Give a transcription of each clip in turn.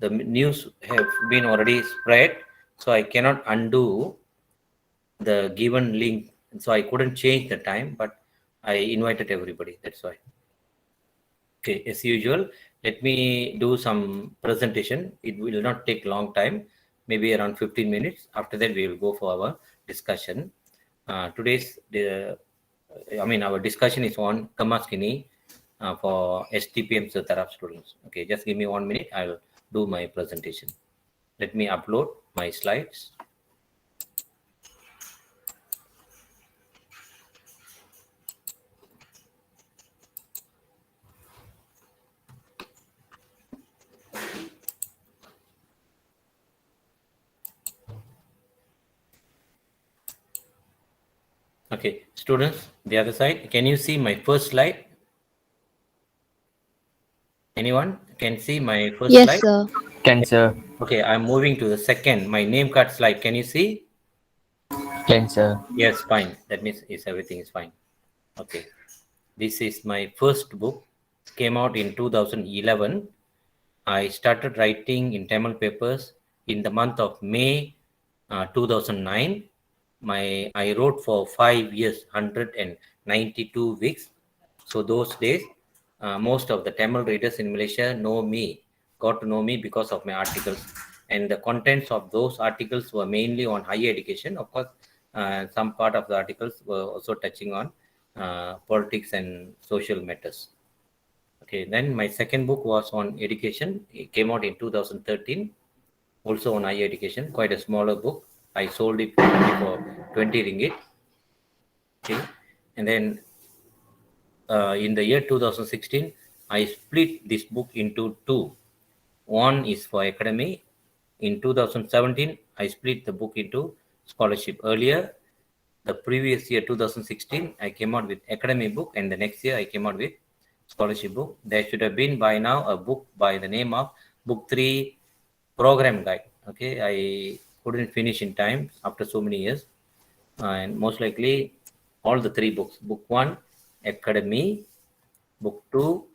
the news have been already spread, so I cannot undo the given link. So I couldn't change the time, but I invited everybody. That's why. Okay, as usual, let me do some presentation. It will not take long time, maybe around 15 minutes. After that, we will go for our discussion. Our discussion is on Kamaskini for STPM Sitarap students. Okay, just give me 1 minute. I'll do my presentation. Let me upload my slides. Okay, students, the other side, can you see my first slide? Anyone can see my first Yes, slide? sir. Can, sir. Okay, I'm moving to the second, my name card slide. Can you see? Can, sir. Yes, fine. That means everything is fine. Okay, this is my first book. Came out in 2011. I started writing in Tamil papers in the month of May 2009. I wrote for 5 years, 192 weeks. So those days, most of the Tamil readers in Malaysia got to know me because of my articles. And the contents of those articles were mainly on higher education. Of course, some part of the articles were also touching on politics and social matters. Okay, then my second book was on education. It came out in 2013, also on higher education, quite a smaller book. I sold it only for 20 ringgit. Okay, and then in the year 2016, I split this book into two. One is for academy. In 2017, I split the book into scholarship. Earlier, the previous year, 2016, I came out with academy book, and the next year I came out with scholarship book. There should have been by now a book by the name of Book 3 Program Guide. Okay, I couldn't finish in time after so many years. And most likely, all the three books, Book 1, Academy, Book 2,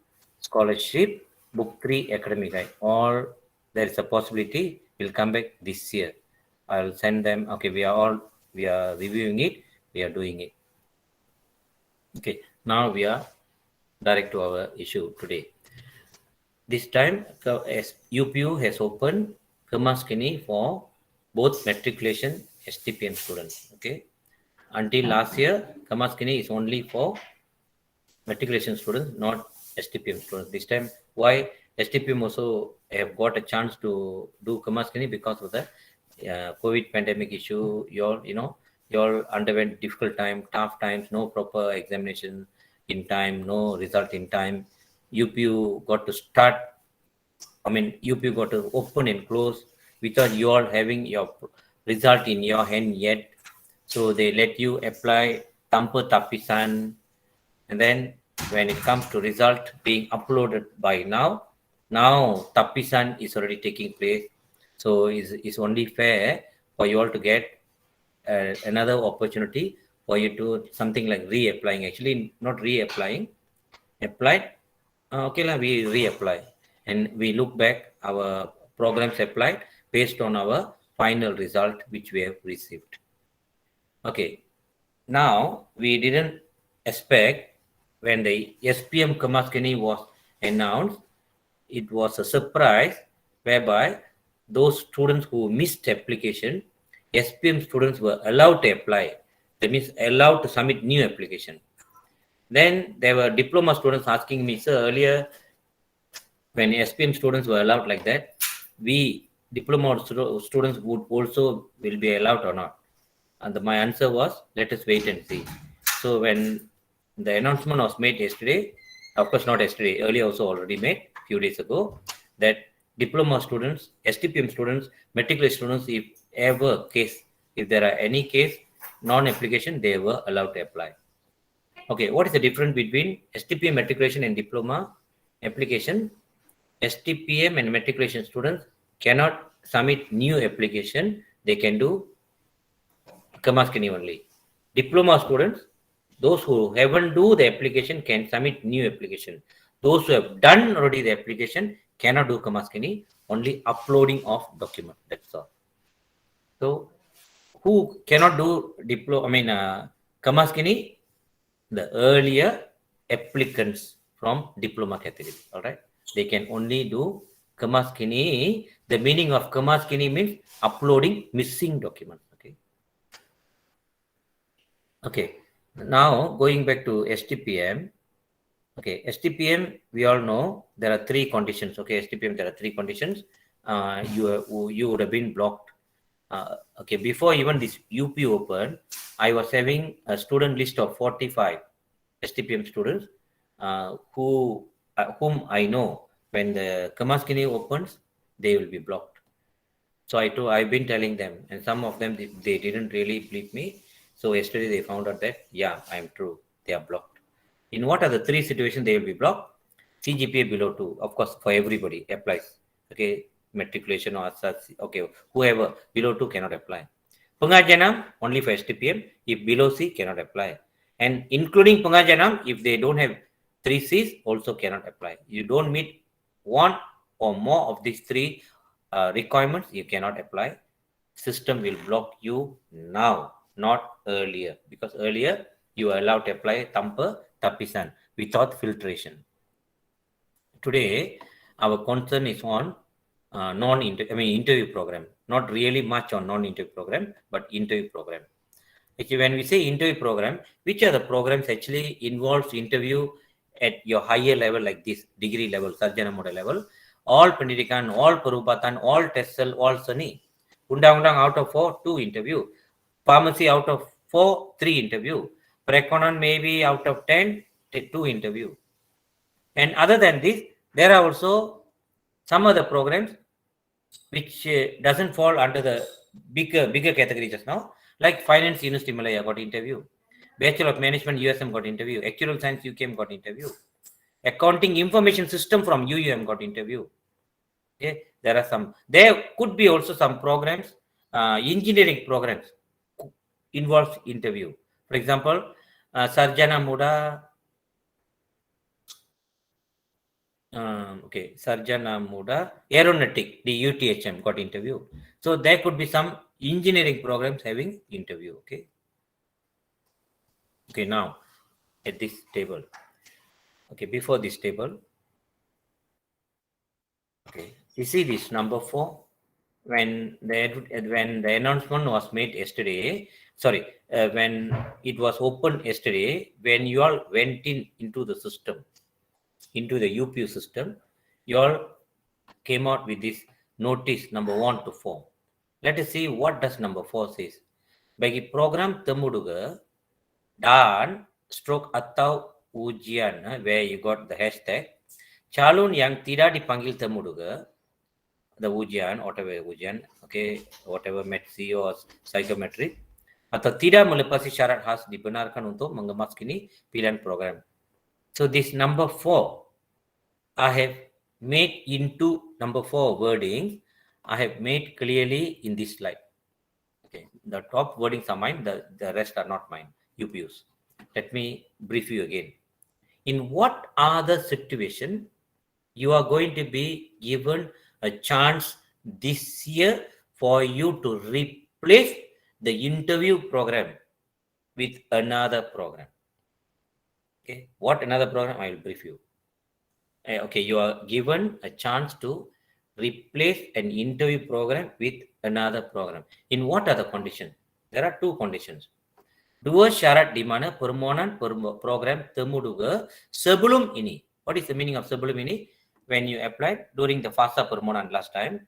Scholarship, Book 3, Academy Guide, all there is a possibility will come back this year. I'll send them. Okay, we are reviewing it, we are doing it. Okay, now we are direct to our issue today. This time, as UPU has opened Kamaskini for both matriculation STPM students. Okay, until last year, Kamaskini is only for matriculation students, not STPM students. This time, why STPM also have got a chance to do Kamaskini because of the COVID pandemic issue. You all underwent difficult time, tough times, no proper examination in time, no result in time. UPU got to start. UPU got to open and close without you all having your result in your hand yet. So they let you apply Tampa Tapisan, and then when it comes to result being uploaded by now Tapisan is already taking place. So it's only fair for you all to get another opportunity for you to something like reapplying. Actually, not reapplying, applied. Okay, we reapply and we look back our programs applied based on our final result which we have received. Okay, now we didn't expect when the SPM Kamaskini was announced, it was a surprise whereby those students who missed application, SPM students were allowed to apply. That means allowed to submit new application. Then there were diploma students asking me, sir, earlier when SPM students were allowed like that, we diploma students would also will be allowed or not. And my answer was, let us wait and see. So when the announcement was made yesterday, of course not yesterday, earlier also already made a few days ago, that diploma students, STPM students, matriculation students, if there are any case, non-application, they were allowed to apply. Okay, what is the difference between STPM matriculation and diploma application? STPM and matriculation students cannot submit new application. They can do Kamaskini only. Diploma students, those who haven't do the application can submit new application. Those who have done already the application cannot do Kamaskini, only uploading of document. That's all. So who cannot do Kamaskini? The earlier applicants from diploma category. All right, they can only do Kamaskini. The meaning of Kamaskini means uploading missing documents. Okay. Now going back to STPM. Okay, STPM, we all know there are three conditions. Okay, STPM, there are three conditions. You would have been blocked. Okay, before even this UP open, I was having a student list of 45 STPM students whom I know when the Kamaskini opens, they will be blocked. So I've been telling them, and some of them they didn't really believe me. So yesterday they found out that yeah, I'm true. They are blocked. In what are the three situations they will be blocked? CGPA below 2, of course, for everybody applies. Okay, matriculation or such. Okay, whoever below 2 cannot apply. Pengajanam only for STPM. If below C cannot apply, and including Pengajanam, if they don't have 3 Cs, also cannot apply. You don't meet one or more of these three requirements, you cannot apply. System will block you now, not earlier, because earlier you are allowed to apply Tampa Tapisan without filtration. Today, our concern is on interview program. Not really much on non-interview program, but interview program. Actually, when we say interview program, which are the programs actually involves interview at your higher level like this, degree level, sarjana model level, all pendidikan, all perubatan, all TESOL, all seni. Undang-undang out of 4, 2 interview. Pharmacy out of 4, 3 interview. Preconon maybe out of 10, 2 interview. And other than this, there are also some other programs which doesn't fall under the bigger category just now, like Finance University Malaya got interview, Bachelor of Management USM got interview, Actuarial Science UKM got interview, Accounting Information System from UUM got interview. Okay, there are some. There could be also some programs, engineering programs involves interview. For example, Sarjana Muda. Sarjana Muda, Aeronautic, the UTHM got interview. So there could be some engineering programs having interview. Okay, now at this table. Okay, before this table. Okay, you see this number 4. When the announcement was made yesterday, when it was opened yesterday, when you all went into the system, into the UPU system, you all came out with this notice number 1 to 4. Let us see what does number 4 says. Bagi program temuduga dan stroke atau ujian, where you got the hashtag, calon yang tidak dipanggil temuduga, the ujian, whatever metsi or psychometric, atau tidak melepasi syarat khas dibenarkan untuk mengemaskini pilihan program. So this number 4, I have made into number 4 wording. I have made clearly in this slide. Okay, the top wordings are mine, the rest are not mine, UPUs. Let me brief you again. In what other situation you are going to be given a chance this year for you to replace the interview program with another program? Okay, what another program? I will brief you. Okay, you are given a chance to replace an interview program with another program. In what are the conditions? There are 2 conditions. Dua syarat di mana permohonan program temuduga sebelum ini. What is the meaning of sebelum ini? When you applied during the fasa permohonan last time,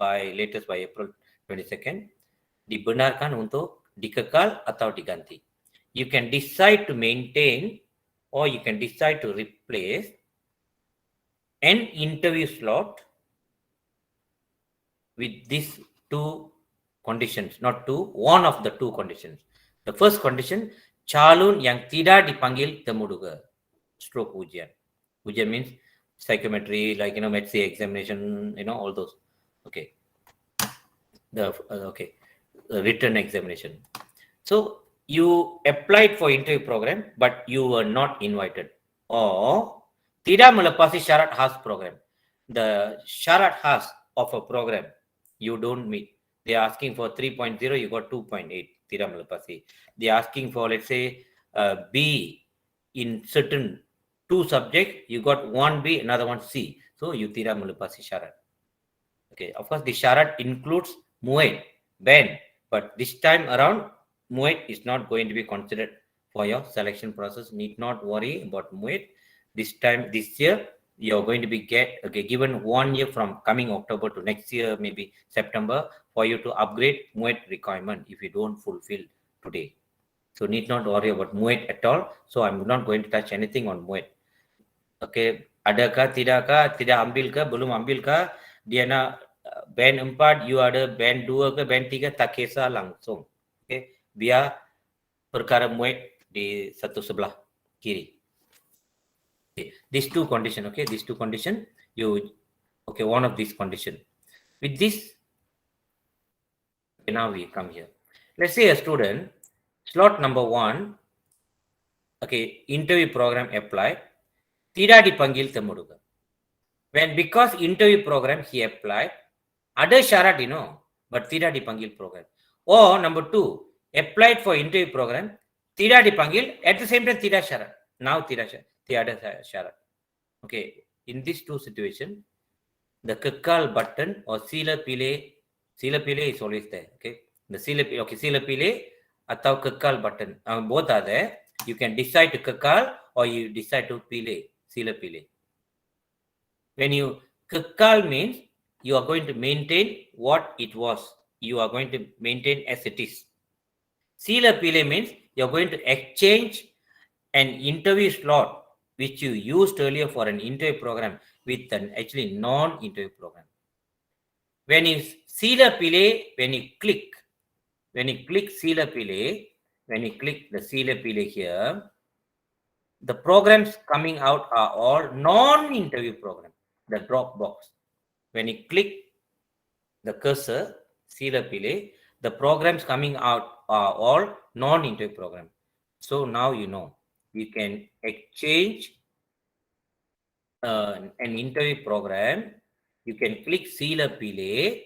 latest by April 22nd, dibenarkan untuk dikekal atau diganti. You can decide to maintain or you can decide to replace an interview slot with these 2 conditions, not 2, one of the 2 conditions. The first condition, calon yang tidak dipanggil temuduga, stroke ujian. Ujian means psychometry, like, metsi examination, all those. Okay. The written examination. So you applied for interview program, but you were not invited. Or tidak melepasi syarat khas program. the Sharat has of a program, you don't meet. They are asking for 3.0, you got 2.8. Tiramalapasi. They are asking for, let's say, B in certain two subjects, you got one B, another one C. So you Tiramalapasi Sharat. Okay, of course, the Sharat includes Muet, Ben, but this time around, Muet is not going to be considered for your selection process. Need not worry about Muet. This year, you're going to be given 1 year from coming October to next year, maybe September, for you to upgrade Muet requirement if you don't fulfill today. So need not worry about Muet at all. So I'm not going to touch anything on Muet. Okay, adakah, tidakkah, tidak ambil ke, belum ambil ke, dia nak band 4, you ada band 2 ke, band 3, tak kisah langsung. Okay, biar perkara muat di satu sebelah kiri. Okay, these two condition, okay, these two condition, okay, one of these condition. With this, okay, now we come here. Let's say a student, slot number 1, okay, interview program applied, tidak dipanggil temuduga. When because interview program he applied, ada syarat, but tidak dipanggil program. Or number 2, applied for interview program, tidak dipanggil, at the same time tidak syarat. Now tidak syarat. Okay, in these two situations, the kekal button or sila pilih is always there. Okay, the sila pilih atau kekal button, both are there. You can decide to kekal or you decide to pilih, sila pilih. When you kekal means you are going to maintain what it was. You are going to maintain as it is. Sila pilih means you are going to exchange an interview slot which you used earlier for an interview program with an actually non-interview program. When you sila pilih, when you click sila pilih, when you click the sila pilih here, the programs coming out are all non-interview programs. The drop box. When you click the cursor, sila pilih, the programs coming out are all non-interview program. So now you know you can exchange an interview program. You can click sila pilih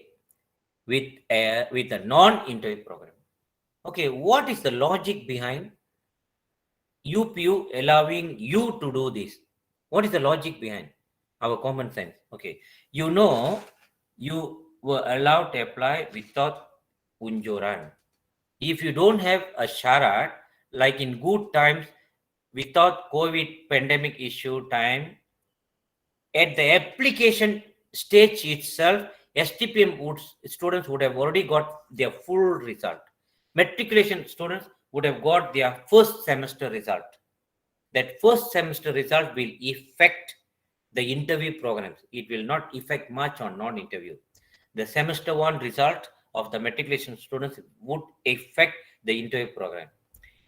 with a non-interview program. Okay, what is the logic behind UPU allowing you to do this? What is the logic behind? Our common sense. Okay, you were allowed to apply without unjuran. If you don't have a syarat, like in good times, without COVID pandemic issue time, at the application stage itself, STPM students would have already got their full result. Matriculation students would have got their first semester result. That first semester result will affect the interview programs. It will not affect much on non-interview. The semester 1 result of the matriculation students would affect the interview program.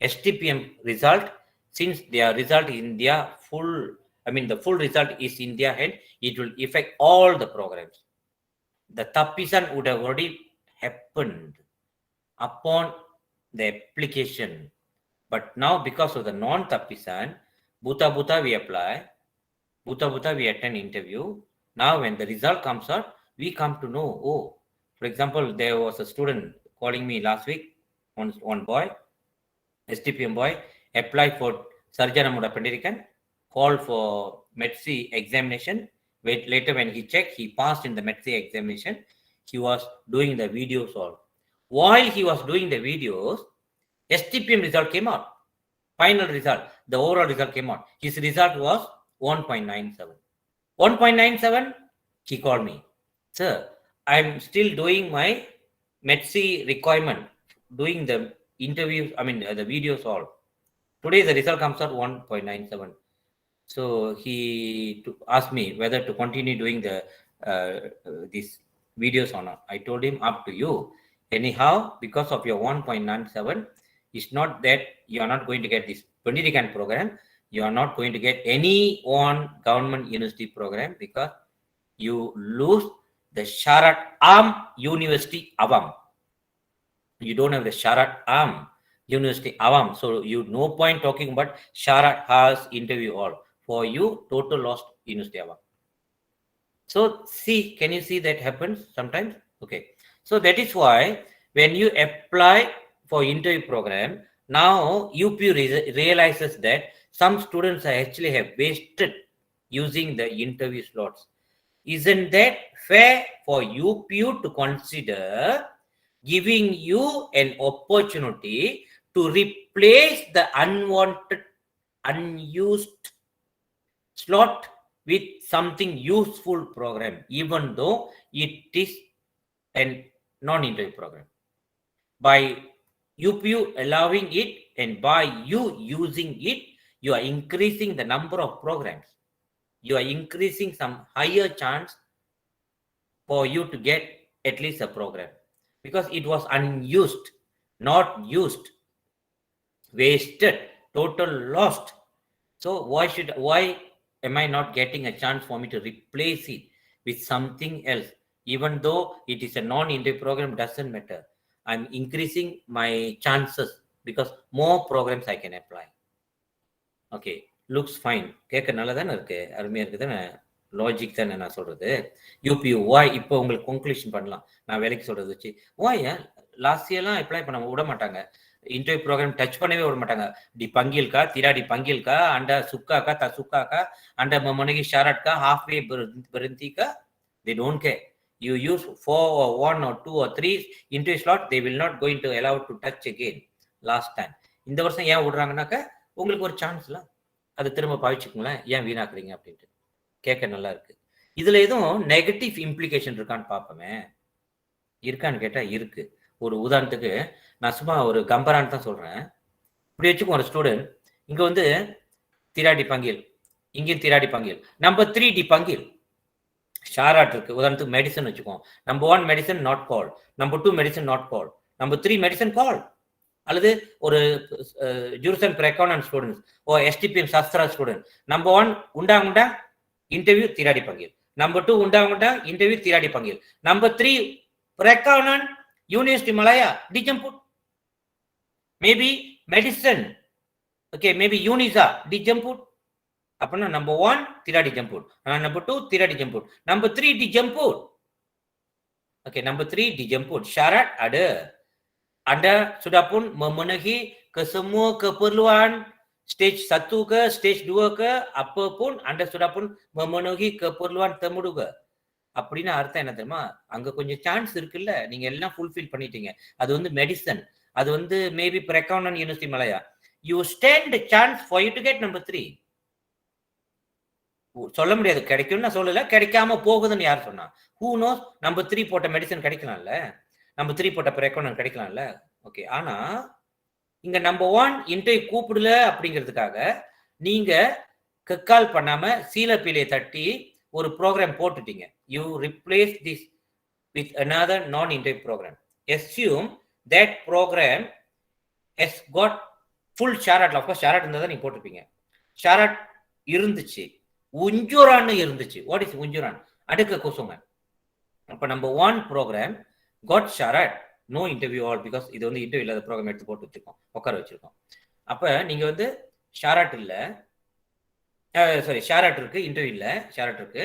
STPM result, since their result is in their the full result is in their hand, it will affect all the programs. The tapisan would have already happened upon the application. But now because of the non-tapisan, buta we apply, buta we attend interview. Now when the result comes out, we come to know, oh, for example, there was a student calling me last week, one boy, STPM boy, applied for Sarjana Muda Pendidikan, called for METC examination. Later when he checked, he passed in the METC examination. He was doing the videos all. While he was doing the videos, STPM result came out. Final result, the overall result came out. His result was 1.97. 1.97, he called me. Sir, I'm still doing my METC requirement, doing the interviews, the videos all. Today the result comes out 1.97. So he asked me whether to continue doing these videos or not. I told him, up to you. Anyhow, because of your 1.97, it's not that you are not going to get this Pendidikan program. You are not going to get any one government university program because you lose the Syarat Am University Awam. You don't have the Syarat Am University Awam. So you no point talking about Syarat has interview all. For you, total lost University Awam. So see, can you see that happens sometimes? Okay. So that is why when you apply for interview program, now UP realizes that some students actually have wasted using the interview slots. Isn't that fair for UPU to consider giving you an opportunity to replace the unused slot with something useful program, even though it is a non-interview program? By UPU allowing it and by you using it, you are increasing the number of programs. You are increasing some higher chance for you to get at least a program, because it was unused, not used, wasted, total lost. So why am I not getting a chance for me to replace it with something else? Even though it is a non-interview program, doesn't matter. I'm increasing my chances because more programs I can apply. Okay, looks fine. கேட்க நல்லா தானே இருக்கு, அருமையா இருக்கு தானே, logic தானே நான் சொல்றது. யூபியூ வாய் இப்போ உங்களுக்கு கன்க்ளூஷன் பண்ணலாம் நான் வேலைக்கு சொல்றது வச்சு. வாய் லாஸ்ட் இயர்லாம் அப்ளை பண்ண விட மாட்டாங்க, इंटरव्यू प्रोग्राम टच பண்ணவே விட மாட்டாங்க. டி பங்கில் का तीरा डी पंगिल का अंडा सुक्का का ता सुक्का का अंडा मनगी शारट का हाफ वे बरंती का, they don't care. You use 4 or 1 or 2 or 3 interview slot, they will not going to allow to touch again last time. இந்த வருஷம் ஏன் விடுறாங்கன்னாக்க உங்களுக்கு ஒரு சான்ஸ்ல அதை திரும்ப பாவிச்சுக்கோங்களேன், ஏன் வீணாக்குறீங்க அப்படின்ட்டு. கேட்க நல்லா இருக்கு. இதுல எதுவும் நெகட்டிவ் இம்ப்ளிகேஷன் இருக்கான்னு பார்ப்போமே. இருக்கான்னு கேட்டா இருக்கு. ஒரு உதாரணத்துக்கு நான் சும்மா ஒரு கம்பரான்னு தான் சொல்றேன். இப்படி வச்சுக்கோ, ஒரு ஸ்டூடெண்ட் இங்க வந்து திராடி பங்கில், இங்கேயும் திராடி பங்கில், நம்பர் 3 டி பங்கில் ஷாராட் இருக்கு. உதாரணத்துக்கு மெடிசன் வச்சுக்கோ, number 1 medicine not call, number 2 medicine not call, number 3 medicine call. அல்லது ஒரு ஜூரிசன் பிரேக்கான் ஸ்டூடெண்ட்ஸ் ஓ எஸ்டிபிஎம் சாஸ்திரா ஸ்டூடெண்ட், நம்பர் 1 உண்டா இன்டர்வியூ திராடி பங்கில், நம்பர் 2 உண்டா இன்டர்வியூ திராடி பங்கில், நம்பர் 3 பிரேக்கான் யூனிவர்சிட்டி மலாயா டிஜம்புட், maybe medicine okay, maybe UniSZA டிஜம்புட். அப்படின்னா நம்பர் 1 திராடி ஜம்புட், நம்பர் 2 திராடி ஜம்புட், நம்பர் 3 டிஜம்புட். Okay, number 3 dijemput. Syarat ada. Anda sudah pun memenuhi ke semua keperluan stage 1 ke, stage 2 ke, apapun Anda sudah pun memenuhi keperluan temuduga. அப்படின்னா அர்த்தம் என்ன தெரியுமா? அங்க கொஞ்சம் சான்ஸ் இருக்குல்ல, நீங்க எல்லாம் ஃபுல்ஃபில் பண்ணிட்டீங்க. அது வந்து மெடிசன், அது வந்து மேபி பிரேக்கான் யூனிவர்சிட்டி மலையா. You stand chance for you to get number 3. சொல்ல முடியாது கிடைக்கும்னு நான் சொல்லல, கிடைக்காம போகுதுன்னு யார் சொன்னா? ஹூ நோஸ், நம்பர் 3 போட்ட மெடிசன் கிடைக்கலாம்ல, நம்பர் 3 போட்ட பிரேக்கான் கிடைக்கலாம்ல. ஓகே, ஆனா இங்க நம்பர் 1 இன்டர்வியூ கூப்பிடல அப்படிங்கிறதுக்காக நீங்க கக்கால் பண்ணாம சீல பீலையை தட்டி ஒரு ப்ரோக்ராம் போட்டுட்டீங்க. You replace this with another non-interview program. Assume that program has got full ஷாராட். of course ஷாராட் இருந்தா தான் நீங்க போட்டுப்பீங்க. ஷாராட் இருந்துச்சு, உஞ்சுரான் இருந்துச்சு. வாட் இஸ் உஞ்சுரான்? அடுக்க கொசுங்க. அப்ப நம்பர் 1 ப்ரோக்ராம் காட் ஷாராட், நோ இன்டர்வியூ ஆல், பிகாஸ் இது வந்து இன்டர்வியூ இல்லாத ப்ரோக்ராம் எடுத்து போட்டு வச்சிருக்கோம், உட்கார வச்சிருக்கோம். அப்ப நீங்க வந்து ஷாராட் இல்ல, சாரி ஷாராட் இருக்கு, இன்டர்வியூ இல்ல, ஷாராட் இருக்கு,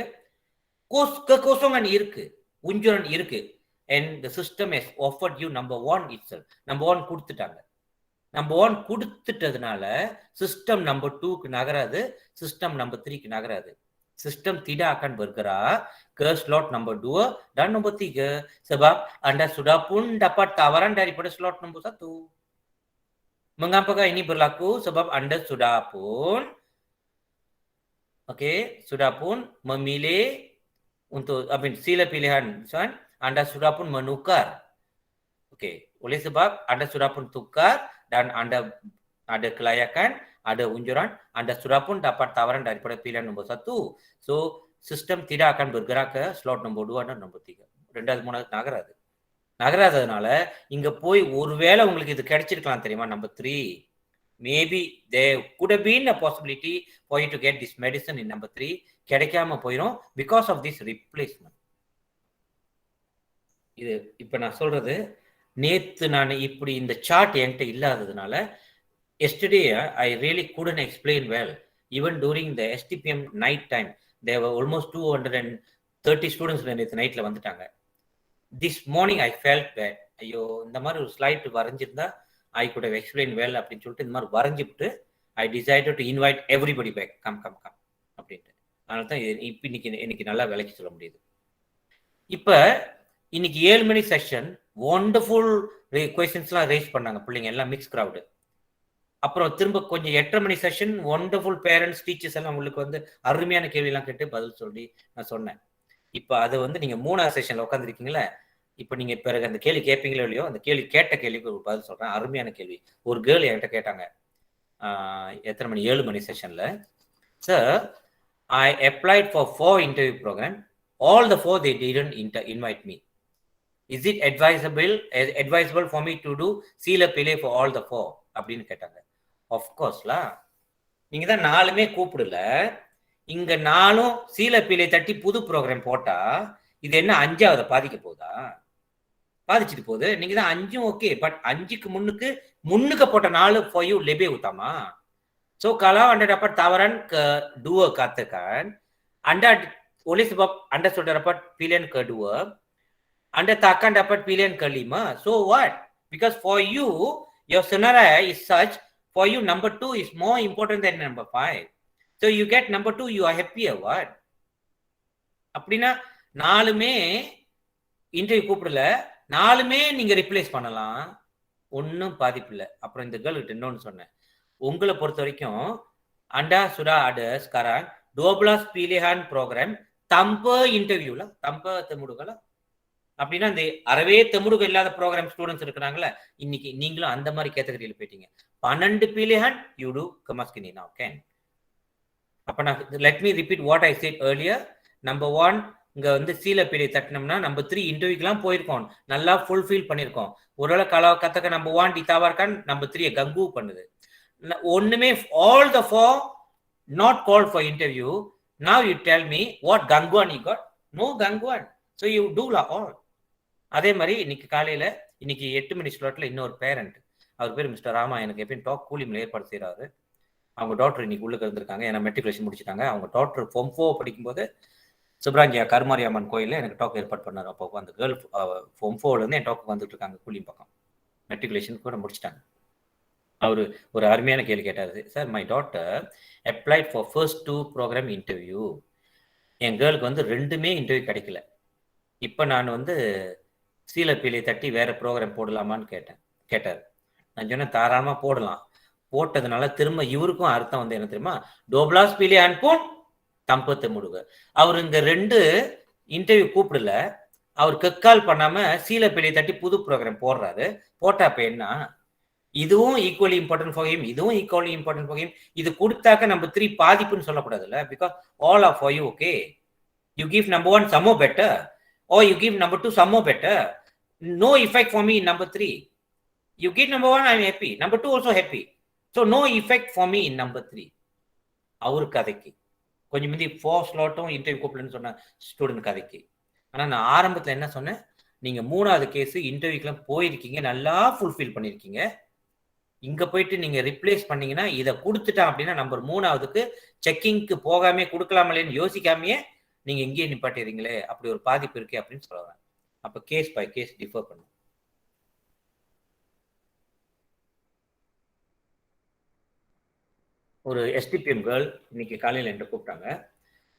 கோசோங்கன் இருக்கு, உஞ்சுரன் இருக்கு. and the system has offered you number 1 itself. number 1 கொடுத்துட்டாங்க. number 1 கொடுத்துட்டதுனால சிஸ்டம் நம்பர் 2க்கு நகராது, சிஸ்டம் நம்பர் 3க்கு நகராது. Sistem tidak akan bergerak ke slot nombor 2 dan nombor 3 sebab Anda sudah pun dapat tawaran daripada slot nombor 1. Mengapakah ini berlaku? Sebab Anda sudah pun sudah pun memilih untuk sila pilihan, Anda sudah pun menukar. Oleh sebab Anda sudah pun tukar dan Anda ada kelayakan, ada unjuran, Anda sudah pun dapat tawaran daripada pilihan nombor 1. So, sistem tidak akan bergerak ke slot nombor 2 dan nombor 3. ரெண்டாவது மூணாவது நகராது. நகராததுனால இங்க போய் ஒருவேளை உங்களுக்கு இது கிடைச்சிருக்கலாம் தெரியுமா, number 3. Maybe there could have been a possibility for you to get this medicine in number 3. கிடைக்காம போயிடும் because of this replacement. இது இப்ப நான் சொல்றது, நேத்து நான் இப்படி இந்த சார்ட் என்கிட்ட இல்லாததுனால yesterday I really couldn't explain well. Even during the STPM night time, there were almost 30 students நேற்று நைட்டில் வந்துட்டாங்க. This morning I felt bad. ஐயோ, இந்த மாதிரி ஒரு ஸ்லைட் வரைஞ்சிருந்தா I could have explain well அப்படின்னு சொல்லிட்டு இந்த மாதிரி வரைஞ்சிவிட்டு I decided to invite everybody back, come அப்படின்ட்டு. அதனால தான் இப்போ இன்னைக்கு நல்லா விலைக்கு சொல்ல முடியுது. இப்போ இன்னைக்கு 7 மணி செஷன் ஒண்டர்ஃபுல் கொஸ்டின்ஸ்லாம் ரேஸ் பண்ணாங்க பிள்ளைங்க எல்லாம், மிக்ஸ் க்ரௌடு. அப்புறம் திரும்ப கொஞ்சம் 8:30 மணி செஷன் ஒண்டர்ஃபுல் பேரண்ட்ஸ் டீச்சர்ஸ் எல்லாம் உங்களுக்கு வந்து அருமையான கேள்வியெல்லாம் கேட்டு பதில் சொல்லி நான் சொன்னேன். இப்போ அது வந்து நீங்கள் 3வது செஷனில் உட்காந்துருக்கீங்களே, இப்போ நீங்கள் பிறகு அந்த கேள்வி கேட்பீங்களோ இல்லையோ, அந்த கேள்வி கேட்ட கேள்விக்கு ஒரு பதில் சொல்கிறேன். அருமையான கேள்வி. ஒரு கேர்ள் என்கிட்ட கேட்டாங்க, எத்தனை மணி, 7 மணி செஷனில், sir I applied for 4 interview programme, all the 4 they didn't invite me. Is it advisable for me to do சீல பிழை for all the 4 அப்படின்னு கேட்டாங்க. of courseல, நீங்க தான் 4மே கூப்பிடல, இங்க 4ம் சீல பிழை தட்டி புது ப்ரோக்ராம் போட்டா இது என்ன 5வது பாதிக்க போதா? பாதிச்சுட்டு போகுது. நீங்க தான் 5ம் ஓகே, பட் 5க்கு முன்னுக்கு போட்ட 4 for you லெபே utama. so kalau anda dapat tawaran ke 2 katakan, anda oleh sebab anda sudah dapat pilihan kedua, anda takkan dapat pilihan kelima. So what? Because for you, your scenario is such, for you number 2 is more important than number 5. So you get number 2, you are happier. What? அப்படின்னா 4மே interview கூப்பிடல, 4மே நீங்க replace பண்ணலாம், ஒன்றும் பாதிப்பு இல்லை. அப்புறம் இந்த கேர்ள்கிட்ட இன்னொன்று சொன்னேன், உங்களை பொறுத்த வரைக்கும் anda sudah ada sekarang 12 pilihan program tanpa interview lah, tanpa temuduga lah. அப்படின்னா இந்த அறவே தெமுடுக இல்லாத ப்ரோக்ராம் ஸ்டூடெண்ட்ஸ் இருக்கிறாங்களே, இன்னைக்கு நீங்களும் அந்த மாதிரி கேட்டகரியில் போயிட்டீங்க. 12 pilihan you do kemaskini now can. அப்ப நான் let me repeat what I said earlier. number 1 இங்க வந்து சீல பிழை தட்டினோம்னா number 3 இன்டர்வியூக்கெல்லாம் போயிருக்கோம், நல்லா ஃபுல்ஃபில் பண்ணியிருக்கோம். ஒருவேளை கத்தக்க number 1 டிதாவார்கான் number 3 கங்கு பண்ணுது. ஒண்ணுமே all the 4 not called for interview. Now you tell me what Gangwan you got? No Gangwan. So you do la all. அதே மாதிரி இன்னைக்கு காலையில, இன்னைக்கு 8 மணி ஸ்லாட்ல இன்னொரு பேரண்ட், அவர் பேர் மிஸ்டர் ராமா, எனக்கு எப்பயும் டாக் கூலிமில் ஏற்பாடு செய்யறாரு. அவங்க டாக்டர் இன்னைக்கு உள்ளுக்கு இருந்திருக்காங்க, ஏன்னா மெட்ரிகுலேஷன் முடிச்சுட்டாங்க. அவங்க டாக்டர் ஃபார்ம் 4 படிக்கும்போது சுப்ராங்கியா கருமாரியம்மன் கோயிலில் எனக்கு டாக் ஏற்பாடு பண்ணார். அப்போ அந்த கேர்ள் ஃபார்ம் 4லேருந்து என் டாக்கு வந்துட்டு இருக்காங்க கூலிம் பக்கம், மெட்ரிகுலேஷன் கூட முடிச்சுட்டாங்க. அவர் ஒரு அருமையான கேள்வி கேட்டார், sir my daughter applied for first 2 program interview, என் கேர்ளுக்கு வந்து 2மே இன்டர்வியூ கிடைக்கல. இப்போ நான் வந்து சீல பிழை தட்டி வேற ப்ரோக்ராம் போடலாமான்னு கேட்டார். நான் சொன்னேன் தாராளமாக போடலாம். போட்டதுனால திரும்ப இவருக்கும் அர்த்தம் வந்து என்ன தெரியுமா, டோப்லாஸ் பிழை அனுப்பும் தம்பத்து முடுக. அவர் இங்க 2 இன்டர்வியூ கூப்பிடல, அவர் கக்கால் பண்ணாம சீல பிழை தட்டி புது ப்ரோக்ராம் போடுறாரு. போட்டா அப்ப என்ன, இதுவும் ஈக்குவலி இம்பார்ட்டன்ட் ஃபார் ஹிம், இதுவும் ஈக்குவலி இம்பார்ட்டன்ட் ஃபார் ஹிம். இது கொடுத்தாக்க நம்ம 3 பாதிப்புன்னு சொல்லக்கூடாதுல்ல, because all are for you. Okay, you give number 1 some more better, or you give number 2 some more better. No effect for me in number 3. You give number 1, I'm happy. Number 2 also happy. So no effect for me in number 3. அவரு கதைக்கு கொஞ்சம் முந்தி 4 ஸ்லாட்டும் interview கூப்பிடலன்னு சொன்ன student கதைக்கு. ஆனா நான் ஆரம்பத்துல என்ன சொன்னேன், நீங்க 3வது கேஸ் இன்டர்வியூக்கெல்லாம் போயிருக்கீங்க, நல்லா ஃபுல்ஃபில் பண்ணிருக்கீங்க. இங்க போயிட்டு நீங்க ரிப்ளேஸ் பண்ணீங்கன்னா, இதை கொடுத்துட்டான் அப்படின்னா நம்பர் 3வதுக்கு செக்கிங்க்கு போகாமே கொடுக்கலாமலேன்னு யோசிக்காமையே நீங்க இங்கேயே நிப்பாட்டிடுறீங்களே, அப்படி ஒரு பாதிப்பு இருக்கு அப்படின்னு சொல்லுவாங்க. அப்ப கேஸ் பை கேஸ் டிஃபர் பண்ணும். ஒரு எஸ்டிபிஎம் கேர்ள் இன்னைக்கு காலையில் என்கிட்ட கூப்பிட்டாங்க.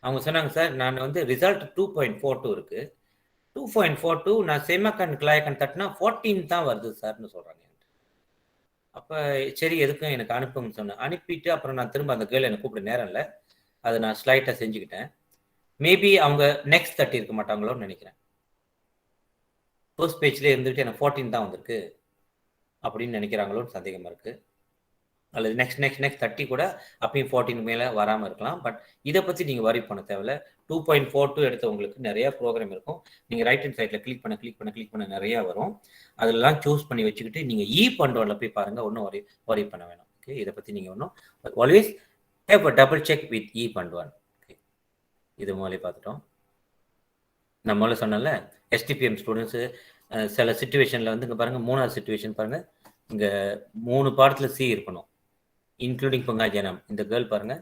அவங்க சொன்னாங்க, சார் நான் வந்து ரிசல்ட் 2.42 இருக்கு, 2.42 நான் செமக்கன் கிளாயக்கன் தட்டினா 14 தான் வருது சார்னு சொல்றாங்க. அப்போ சரி எதுக்கும் எனக்கு அனுப்புங்கன்னு சொன்னேன். அனுப்பிட்டு அப்புறம் நான் திரும்ப அந்த கேர்ள் எனக்கு கூப்பிட நேரம் இல்லை, அதை நான் ஸ்லைட்டாக செஞ்சுக்கிட்டேன். மேபி அவங்க நெக்ஸ்ட் 30 இருக்க மாட்டாங்களோன்னு நினைக்கிறேன். ஃபர்ஸ்ட் பேஜ்லேயே இருந்துட்டு எனக்கு 14 தான் வந்திருக்கு அப்படின்னு நினைக்கிறாங்களோன்னு சந்தேகமாக இருக்குது. அல்லது நெக்ஸ்ட் 30 கூட அப்பயும் 14 மேலே வராமல் இருக்கலாம். பட் இதை பற்றி நீங்கள் வரி பண்ண தேவையில்ல. 2.42 எடுத்தவங்களுக்கு நிறையா ப்ரோக்ராம் இருக்கும். நீங்கள் ரைட் ஹேண்ட் சைடில் கிளிக் பண்ண நிறையா வரும். அதெல்லாம் சூஸ் பண்ணி வச்சுக்கிட்டு நீங்கள் பண்டோவில் போய் பாருங்கள், ஒன்றும் வரி பண்ண வேணும். ஓகே, இதை பற்றி நீங்கள் ஒன்றும் always have a double check with பண்டுவான். ஓகே, இது முதலே பார்த்துட்டோம். நான் முதல்ல சொன்னல எஸ்டிபிஎம் ஸ்டூடெண்ட்ஸு சில சுச்சுவேஷனில் வந்து இங்கே பாருங்கள், 3வது சுச்சுவேஷன் பாருங்கள், இங்கே 3 பாடத்தில் சி இருக்கணும், இன்க்ளூடிங் பங்காஜனம். இந்த கேர்ள் பாருங்க,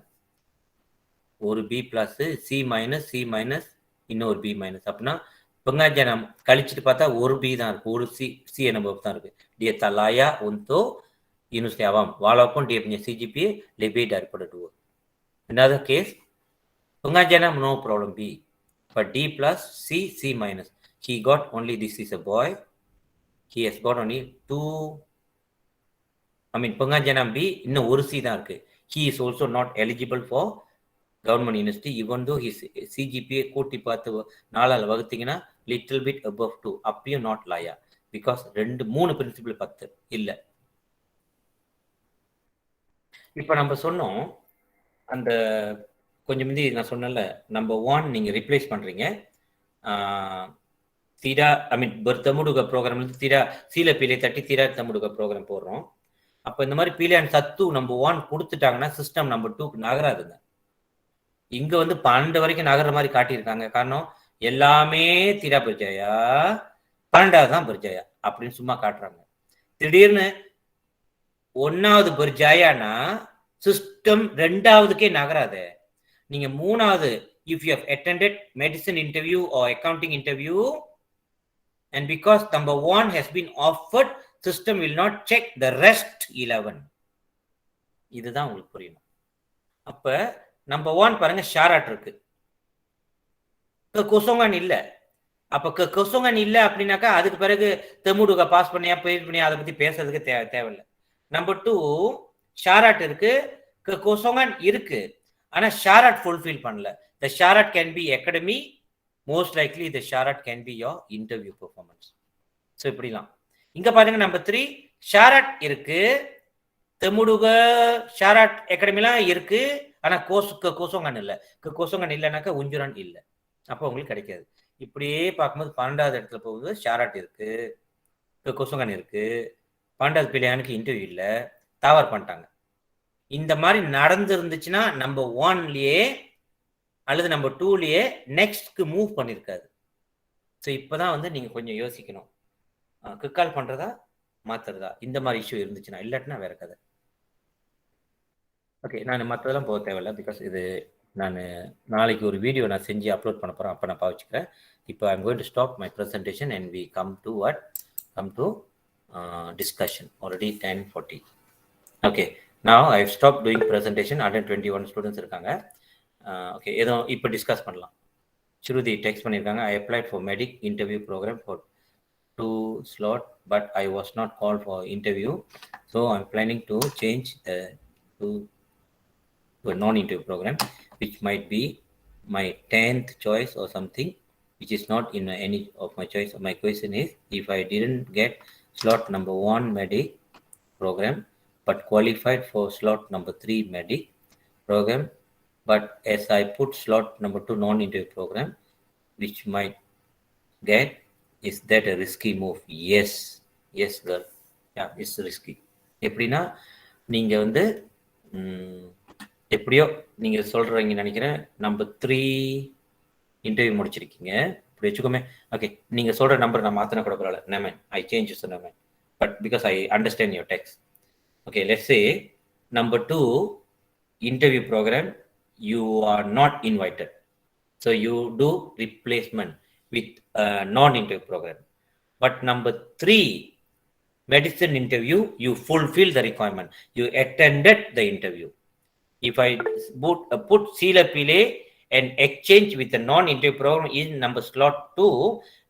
ஒரு பி பிளஸ் சி மைனஸ் இன்னொரு பி மைனஸ். அப்படின்னா pengajaran கழிச்சிட்டு பார்த்தா ஒரு பி தான் இருக்கு, ஒரு சி என்ன தான் இருக்கு. Dia tak layak untuk universiti awam walaupun dia punya CGPA lebih daripada 2. Another case, pengajaran no problem B, but D plus C minus. He got only, this is a boy, he has got only 2, pengajaran B இன்னும் ஒரு C தான் இருக்கு. He is also not eligible for government university even though his CGPA கூட்டி பார்த்து 4ஆல் வகுத்தீங்கன்னா little bit above 2, அப்பயும் not liar because 3 principal 10 இல்லை. இப்போ நம்ம சொன்னோம் அந்த கொஞ்சம் முந்தி நான் சொன்னல, நம்பர் 1 நீங்கள் ரிப்ளேஸ் பண்ணுறீங்க, bertemu juga program itu tidak sila pilih tadi tidak bertemu juga program போடுறோம். அப்போ இந்த மாதிரி பீலியன் சத்து நம்பர் 1 கொடுத்துட்டாங்கன்னா சிஸ்டம் நம்பர் 2க்கு நகராதுங்க. இங்க வந்து 12 வரைக்கும் நகர மாதிரி காட்டியிருக்காங்க. காரணம் எல்லாமே தீரா பெர்ஜாயா, 12வது தான் பெர்ஜாயா அப்படின்னு சும்மா காட்டுறாங்க. திடீர்னு 1வது பெர்ஜாயானா சிஸ்டம் 2வதுக்கே நகராது. நீங்க 3வது, if you have attended medicine interview or accounting interview and because number 1 has been offered, system will not check the rest 11. இதுதான் உங்களுக்கு புரியணும். அப்ப நம்பர் 1 பாருங்க ஷாராட் இருக்கு, கொசோங்கன் இல்ல. அப்ப கொசோங்கன் இல்ல அப்படின்னாக்கா அதுக்கு பிறகு தெமுடுக பாஸ் பண்ணியா பெயிட் பண்ணியா அதை பத்தி பேசுறதுக்கு தேவையில்லை. நம்பர் 2 ஷாராட் இருக்கு, கொசோங்கன் இருக்கு, ஆனா ஷாராட் ஃபுல்ஃபில் பண்ணல. The ஷாராட் can be academy, most likely the ஷாராட் can be your interview performance. So இப்படிலாம். இங்க பாருங்க நம்பர் 3 ஷாராட் இருக்கு, தெமுடுக ஷாராட் அகாடமிலாம் இருக்கு, ஆனா கோசோங்கன் இல்லை. கோசோங்கன் இல்லைனாக்கா உஞ்சுரன் இல்லை, அப்போ உங்களுக்கு கிடைக்காது. இப்படியே பார்க்கும்போது 12வது இடத்துல போகுது, ஷாராட் இருக்கு, கொசோங்கன் இருக்கு, 12வது பிள்ளையானுக்கு இன்டர்வியூ இல்லை, தாவர் பண்ணிட்டாங்க. இந்த மாதிரி நடந்து இருந்துச்சுன்னா நம்பர் 1லயே அல்லது நம்பர் 2லயே நெக்ஸ்ட்க்கு மூவ் பண்ணிருக்காது. ஸோ இப்போதான் வந்து நீங்க கொஞ்சம் யோசிக்கணும், கிக்கால் பண்றதா மாத்துறதா, இந்த மாதிரி இஷ்யூ இருந்துச்சுன்னா. இல்லாட்டினா வேற கதை. ஓகே, நான் மற்றதெல்லாம் போக தேவையில்லை, பிகாஸ் இது நான் நாளைக்கு ஒரு வீடியோ நான் செஞ்சு அப்லோட் பண்ண போகிறேன், அப்போ நான் பாவச்சுக்கிறேன். இப்போ I'm going to stop my presentation and we come to discussion. Already 10:40. Okay, now I have stopped doing presentation. 121 students இருக்காங்க. ஓகே, ஏதோ இப்போ டிஸ்கஸ் பண்ணலாம். ஸ்ருதி டெக்ஸ்ட் பண்ணியிருக்காங்க, I applied for medic interview program for 2 slot but I was not called for interview, so I'm planning to change to a non-interview program which might be my 10th choice or something, which is not in any of my choice. My question is, if I didn't get slot number 1 medic program but qualified for slot number 3 medic program, but as I put slot number 2 non-interview program, which might get, is that a risky move? Yes girl, yeah, it's risky. எப்படின்னா நீங்க வந்து எப்படியோ நீங்க சொல்றீங்க நினைக்கிறேன், number 3 interview முடிச்சிருக்கீங்க இப்படி வச்சுக்கோமே. ஓகே, நீங்க சொல்ற நம்பர் நான் மாத்தின கூட பரவாயில்ல, Naaman I change Naaman, but because I understand your text. Okay, let's say number 2 interview program, you are not invited, so you do replacement with a non-interview program. But number 3 medicine interview, you fulfill the requirement, you attended the interview. If I put Sila Pile and exchange with the non-interview program in number slot 2,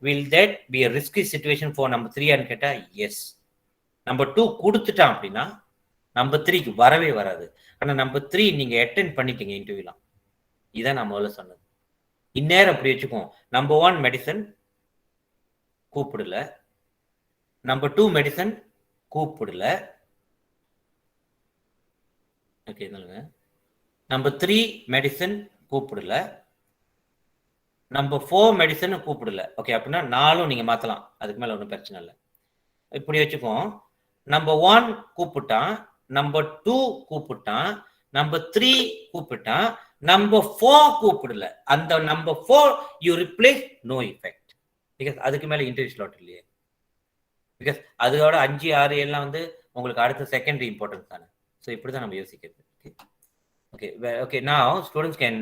will that be a risky situation for number 3 and keta? Yes. Number 2 கொடுத்துட்டான் அப்படின்னா number 3க்கு வரவே வராது. ஆனால் number 3 நீங்க attend பண்ணிட்டீங்க இன்டர்வியூலாம். இதான் நான் முதல்ல சொன்னது. இந்நேரம் அப்படி வச்சுக்கோம், நம்பர் 1 மெடிசன் கூப்பிடல, நம்பர் 2 மெடிசன் கூப்பிடல, ஓகே, நம்பர் 3 மெடிசன் கூப்பிடல, நம்பர் 4 மெடிசன் கூப்பிடல. ஓகே, அப்படின்னா 4 நீங்க மாத்தலாம், அதுக்கு மேல ஒன்றும் பிரச்சனை இல்லை. இப்படி வச்சுக்கோம், நம்பர் 1 கூப்பிட்டான், நம்பர் 2 கூப்பிட்டான், நம்பர் 3 கூப்பிட்டான், நம்பர் 4 கூப்பிடல. அந்த number 4 you replace, no effect, because அதுக்கு மேல இன்டர்வியூ ஸ்லாட் இல்லையே. பிகாஸ் அதோட 5, 6 எல்லாம் வந்து உங்களுக்கு அடுத்த செகண்டரி இம்பார்ட்டன்ஸ் தானே. ஸோ இப்படிதான் நம்ம யோசிக்கிறது. ஓகே, now students can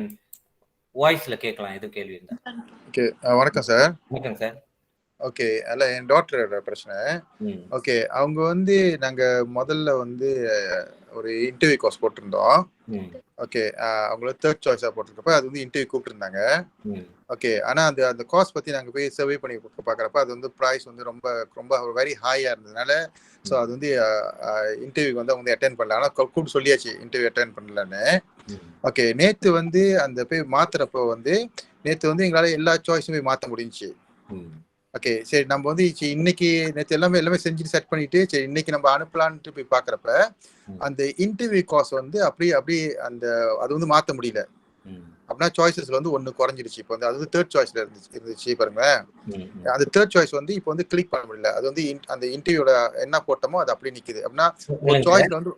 வாய்ஸ்ல கேட்கலாம் எது கேள்வி இருந்தா. ஓகே, வணக்கம் சார். வணக்கம் சார். ஓகே, அல்ல என் டாக்டரோட பிரச்சனை. ஓகே, அவங்க வந்து நாங்க முதல்ல வந்து ஒரு இன்டர்வியூ கோர்ஸ் போட்டிருந்தோம். ஓகே, அவங்கள தேர்ட் சாய்ஸா போட்டிருக்கப்ப அது வந்து இன்டர்வியூ கூப்பிட்டுருந்தாங்க. ஓகே, ஆனா அந்த கோர்ஸ் பத்தி நாங்க போய் சர்வே பண்ணி பாக்குறப்ப அது வந்து ப்ரைஸ் வந்து ரொம்ப ரொம்ப வெரி ஹையா இருந்ததுனால ஸோ அது வந்து இன்டர்வியூக்கு வந்து அவங்க அட்டென்ட் பண்ணல. ஆனா கூப்பிட்டு சொல்லியாச்சு இன்டர்வியூ அட்டென்ட் பண்ணலன்னு. ஓகே, நேத்து வந்து அந்த போய் மாத்துறப்போ வந்து நேத்து வந்து எங்களால எல்லா சாய்ஸுமே மாத்த முடிஞ்சுச்சு. ஓகே, சரி நம்ம வந்து இன்னைக்கு நேற்று எல்லாமே செஞ்சு செட் பண்ணிட்டு சரி இன்னைக்கு நம்ம அனுப்பலான்ட்டு போய் பாக்குறப்ப அந்த இன்டர்வியூ காஸ்ட் வந்து அப்படியே அந்த அது வந்து மாத்த முடியல. அப்படின்னா சாய்ஸஸ்ல வந்து ஒன்னு குறைஞ்சிருச்சு. இப்போ வந்து அது தேர்ட் சாய்ஸ்ல இருந்துச்சு பாருங்க. அந்த தேர்ட் சாய்ஸ் வந்து இப்போ வந்து கிளிக் பண்ண முடியல. அது வந்து அந்த இன்டர்வியூட என்ன போட்டோமோ அது அப்படியே நிக்குது. அப்படின்னா ஒரு சாய்ஸ்ல வந்து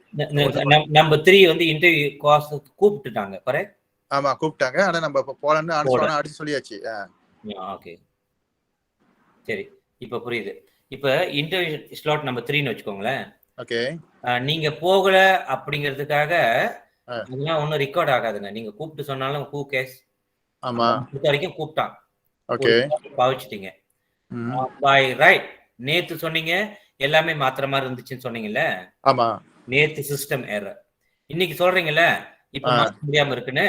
நம்பர் 3 வந்து இன்டர்வியூ காஸ்ட் கூப்பிட்டுட்டாங்க. கரெக்ட்? ஆமா, கூப்பிட்டாங்க. ஆனா நம்ம போலன்னு அடிச்சு சொல்லியாச்சு. ஓகே, சரி, இப்ப புரியுது. இப்ப இன்டர்வியூ ஸ்லாட் நம்பர் 3ன்னு வச்சுக்கோங்களேன். ஓகே, நீங்க போகல அப்படிங்கிறதுக்காக அதெல்லாம் ஒன்றும் ரெக்கார்ட் ஆகாதுங்க. நீங்க கூப்பிட்டு சொன்னாலும் ஹூ கேஸ். ஆமா, இது வரைக்கும் கூப்பிட்டான். ஓகே, பாவிச்சிட்டீங்க. By right. நேத்து சொன்னீங்க எல்லாமே மாத்திர மாதிரி இருந்துச்சுன்னு சொன்னீங்கல்ல. ஆமா, நேத்து சிஸ்டம் எரர். இன்னைக்கு சொல்றீங்கல்ல இப்ப மாத்த முடியாம இருக்குன்னு.